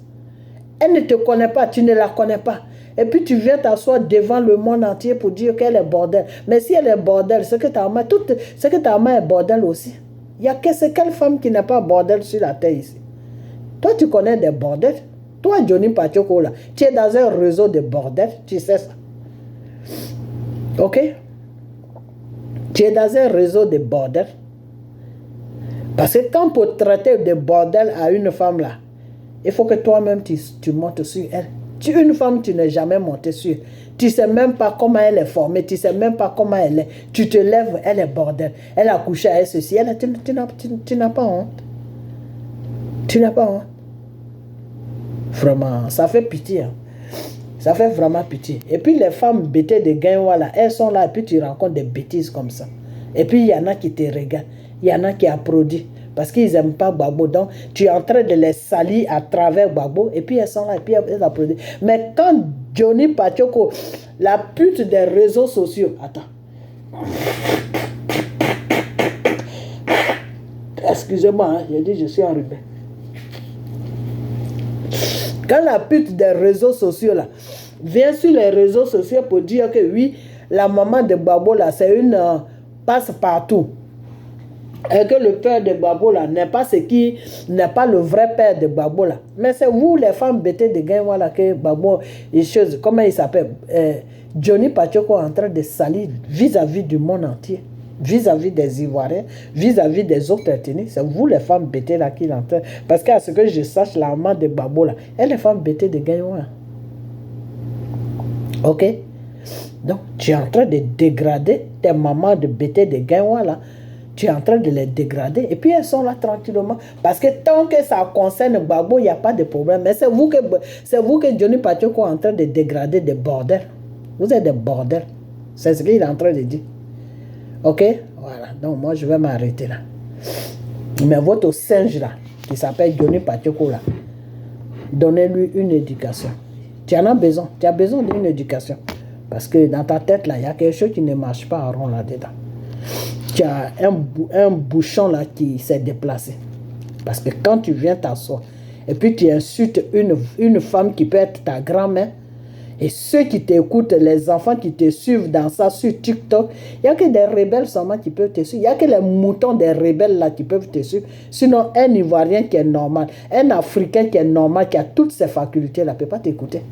elle ne te connaît pas, tu ne la connais pas. Et puis tu viens t'asseoir devant le monde entier pour dire qu'elle est bordel. Mais si elle est bordel, c'est que ta main est bordel aussi. Il y a quelle femme qui n'est pas bordel sur la terre ici? Toi, tu connais des bordels. Toi, Johnny Pachoko, là, tu es dans un réseau de bordel, tu sais ça. Ok? Tu es dans un réseau de bordel. Parce que quand pour traiter de bordel à une femme là, il faut que toi-même tu montes sur elle. Une femme, tu n'es jamais monté sur. Tu ne sais même pas comment elle est formée. Tu ne sais même pas comment elle est. Tu te lèves, elle est bordel. Elle a couché avec ceci. Tu n'as pas honte. Tu n'as pas honte. Vraiment, ça fait pitié. Hein. Ça fait vraiment pitié. Et puis les femmes bêtées de Gaïwa, là, elles sont là et puis tu rencontres des bêtises comme ça. Et puis il y en a qui te regardent, il y en a qui applaudissent parce qu'ils n'aiment pas Gbagbo. Donc tu es en train de les salir à travers Gbagbo et puis elles sont là et puis elles applaudissent. Mais quand Johnny Pachoko, la pute des réseaux sociaux, attends. Excusez-moi, hein, j'ai dit je suis enrhumé. Quand la pute des réseaux sociaux là vient sur les réseaux sociaux pour dire que oui, la maman de Gbagbo là, c'est une passe-partout. Et que le père de Gbagbo là n'est pas ce qui n'est pas le vrai père de Gbagbo là. Mais c'est vous les femmes bêtées de Gaïwa là que Gbagbo et chose, comment il s'appelle, Johnny Pachoko est en train de salir vis-à-vis du monde entier. Vis-à-vis des Ivoiriens, vis-à-vis des autres ethnies, c'est vous les femmes bêtées là qui l'entendent. Parce qu'à ce que je sache, la maman de Gbagbo là, elle est femme bêtée de Gaïwa. Ok? Donc, tu es en train de dégrader tes mamans de bêtées de Gaïwa là. Tu es en train de les dégrader. Et puis, elles sont là tranquillement. Parce que tant que ça concerne Gbagbo, il n'y a pas de problème. Mais c'est vous que Johnny Pachoko est en train de dégrader des bordels. Vous êtes des bordels. C'est ce qu'il est en train de dire. Ok? Voilà. Donc, moi, je vais m'arrêter là. Mais votre singe là, qui s'appelle Johnny Pachoko là, donnez-lui une éducation. Tu en as besoin. Tu as besoin d'une éducation. Parce que dans ta tête là, il y a quelque chose qui ne marche pas en rond là-dedans. Tu as un bouchon là qui s'est déplacé. Parce que quand tu viens t'asseoir, et puis tu insultes une femme qui peut être ta grand-mère, et ceux qui t'écoutent, les enfants qui te suivent dans ça sur TikTok, il n'y a que des rebelles seulement qui peuvent te suivre. Il n'y a que les moutons des rebelles là qui peuvent te suivre. Sinon, un Ivoirien qui est normal, un Africain qui est normal, qui a toutes ses facultés là, ne peut pas t'écouter.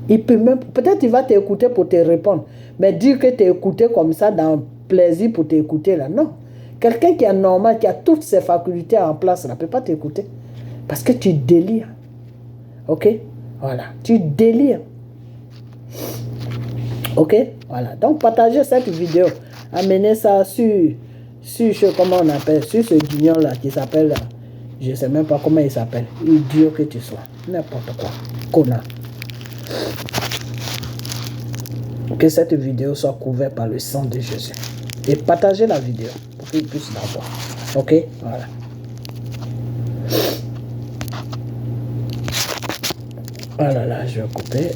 Il peut même, peut-être il va t'écouter pour te répondre, mais dire que tu es écouté comme ça dans plaisir pour t'écouter là, non. Quelqu'un qui est normal, qui a toutes ses facultés en place là, ne peut pas t'écouter. Parce que tu délires. Ok? Voilà. Tu délires. Ok? Voilà. Donc, partagez cette vidéo. Amenez ça sur comment on appelle, sur ce guignon là qui s'appelle, je ne sais même pas comment il s'appelle. Idiot que tu sois. N'importe quoi. Connard. Que cette vidéo soit couverte par le sang de Jésus. Et partagez la vidéo pour qu'il puisse la voir. Ok? Voilà. Ah là là, je vais couper.